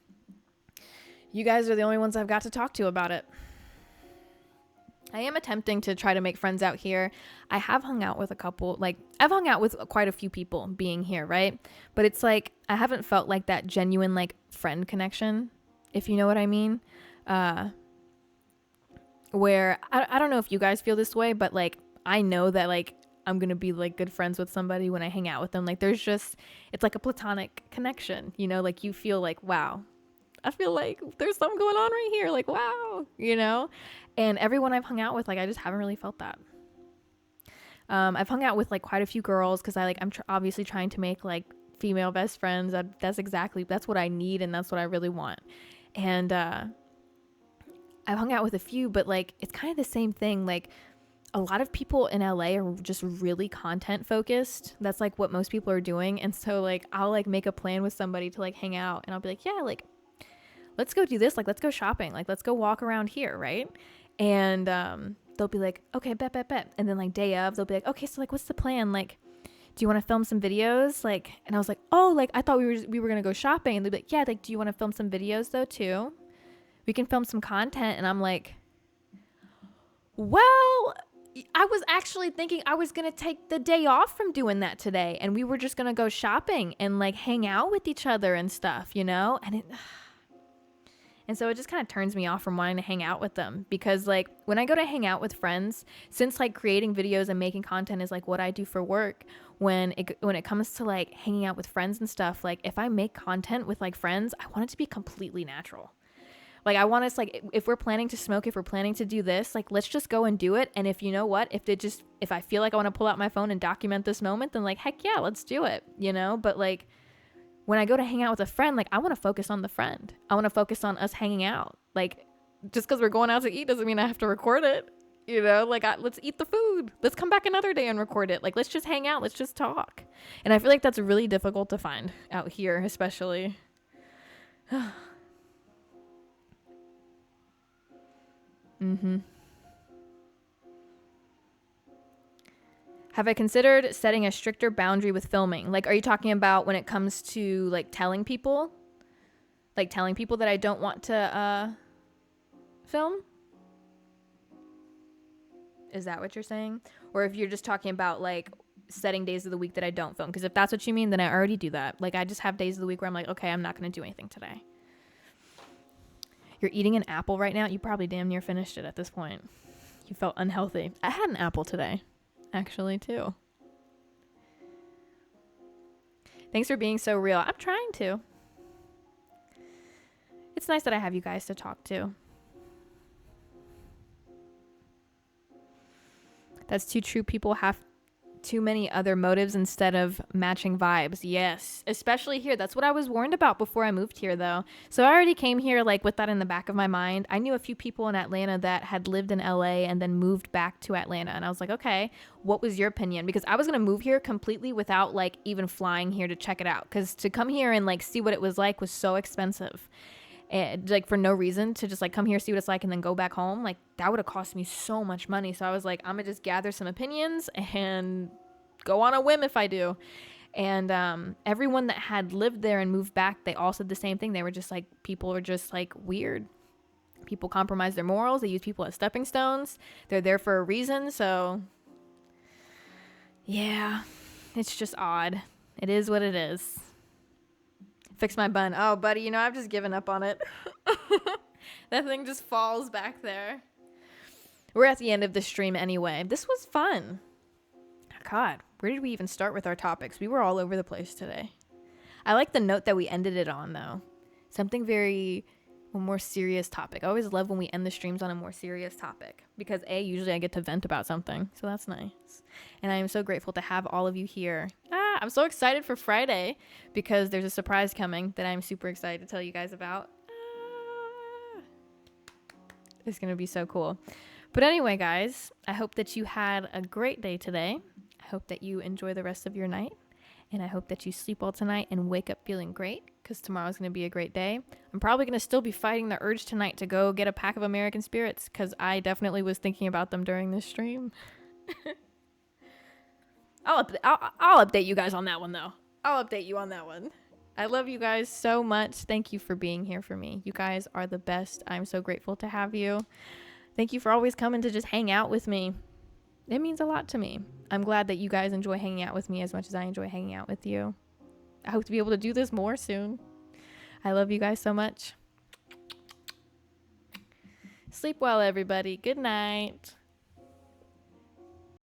You guys are the only ones I've got to talk to about it. I am attempting to try to make friends out here. I have hung out with a couple, like I've hung out with quite a few people being here, right? But it's like I haven't felt like that genuine like friend connection, if you know what I mean. Where I don't know if you guys feel this way, but like I know that like I'm gonna be like good friends with somebody when I hang out with them. Like it's like a platonic connection, you know, like you feel like, wow, I feel like there's something going on right here. Like, wow, you know? And everyone I've hung out with, like, I just haven't really felt that. I've hung out with like quite a few girls because I'm obviously trying to make like female best friends. That's what I need. And that's what I really want. And, I've hung out with a few, but like, it's kind of the same thing. Like a lot of people in LA are just really content focused. That's like what most people are doing. And so like, I'll like make a plan with somebody to like hang out, and I'll be like, yeah, like, let's go do this. Like, let's go shopping. Like, let's go walk around here. Right. And, they'll be like, okay, bet. And then like day of, they'll be like, okay, so like, what's the plan? Like, do you want to film some videos? Like, and I was like, oh, like, I thought we were going to go shopping. And they'd be like, yeah, like, do you want to film some videos though too? We can film some content. And I'm like, well, I was actually thinking I was going to take the day off from doing that today. And we were just going to go shopping and like hang out with each other and stuff, you know? And so it just kind of turns me off from wanting to hang out with them, because like when I go to hang out with friends, since like creating videos and making content is like what I do for work, when it comes to like hanging out with friends and stuff, like if I make content with like friends, I want it to be completely natural. Like I want us, like, if we're planning to smoke, if we're planning to do this, like, let's just go and do it. And if you know what, if I feel like I want to pull out my phone and document this moment, then like, heck yeah, let's do it, you know? But like, when I go to hang out with a friend, like I want to focus on the friend. I want to focus on us hanging out. Like just because we're going out to eat doesn't mean I have to record it. You know, like let's eat the food. Let's come back another day and record it. Like let's just hang out. Let's just talk. And I feel like that's really difficult to find out here, especially. Have I considered setting a stricter boundary with filming? Like, are you talking about when it comes to like telling people that I don't want to film? Is that what you're saying? Or if you're just talking about like setting days of the week that I don't film? Because if that's what you mean, then I already do that. Like I just have days of the week where I'm like, okay, I'm not going to do anything today. You're eating an apple right now. You probably damn near finished it at this point. You felt unhealthy. I had an apple today, actually, too. Thanks for being so real. I'm trying to. It's nice that I have you guys to talk to. That's too true. People have too many other motives instead of matching vibes. Yes, especially here. That's what I was warned about before I moved here, though. So I already came here like with that in the back of my mind. I knew a few people in Atlanta that had lived in LA and then moved back to Atlanta, and I was like, okay, what was your opinion? Because I was gonna move here completely without like even flying here to check it out, because to come here and like see what it was so expensive. And like for no reason, to just like come here, see what it's like, and then go back home, like that would have cost me so much money. So I was like, I'm gonna just gather some opinions and go on a whim if I do. And everyone that had lived there and moved back, they all said the same thing. They were just like, people are just like weird. People compromise their morals. They use people as stepping stones. They're there for a reason. So yeah, it's just odd. It is what it is. Fix my bun. Oh, buddy, you know, I've just given up on it. That thing just falls back there. We're at the end of the stream anyway. This was fun. God, where did we even start with our topics? We were all over the place today. I like the note that we ended it on, though. Something a more serious topic. I always love when we end the streams on a more serious topic, because usually I get to vent about something. So that's nice. And I am so grateful to have all of you here. I'm so excited for Friday because there's a surprise coming that I'm super excited to tell you guys about. It's going to be so cool. But anyway, guys, I hope that you had a great day today. I hope that you enjoy the rest of your night. And I hope that you sleep well tonight and wake up feeling great, because tomorrow's going to be a great day. I'm probably going to still be fighting the urge tonight to go get a pack of American Spirits, because I definitely was thinking about them during this stream. I'll update you guys on that one, though. I'll update you on that one. I love you guys so much. Thank you for being here for me. You guys are the best. I'm so grateful to have you. Thank you for always coming to just hang out with me. It means a lot to me. I'm glad that you guys enjoy hanging out with me as much as I enjoy hanging out with you. I hope to be able to do this more soon. I love you guys so much. Sleep well, everybody. Good night.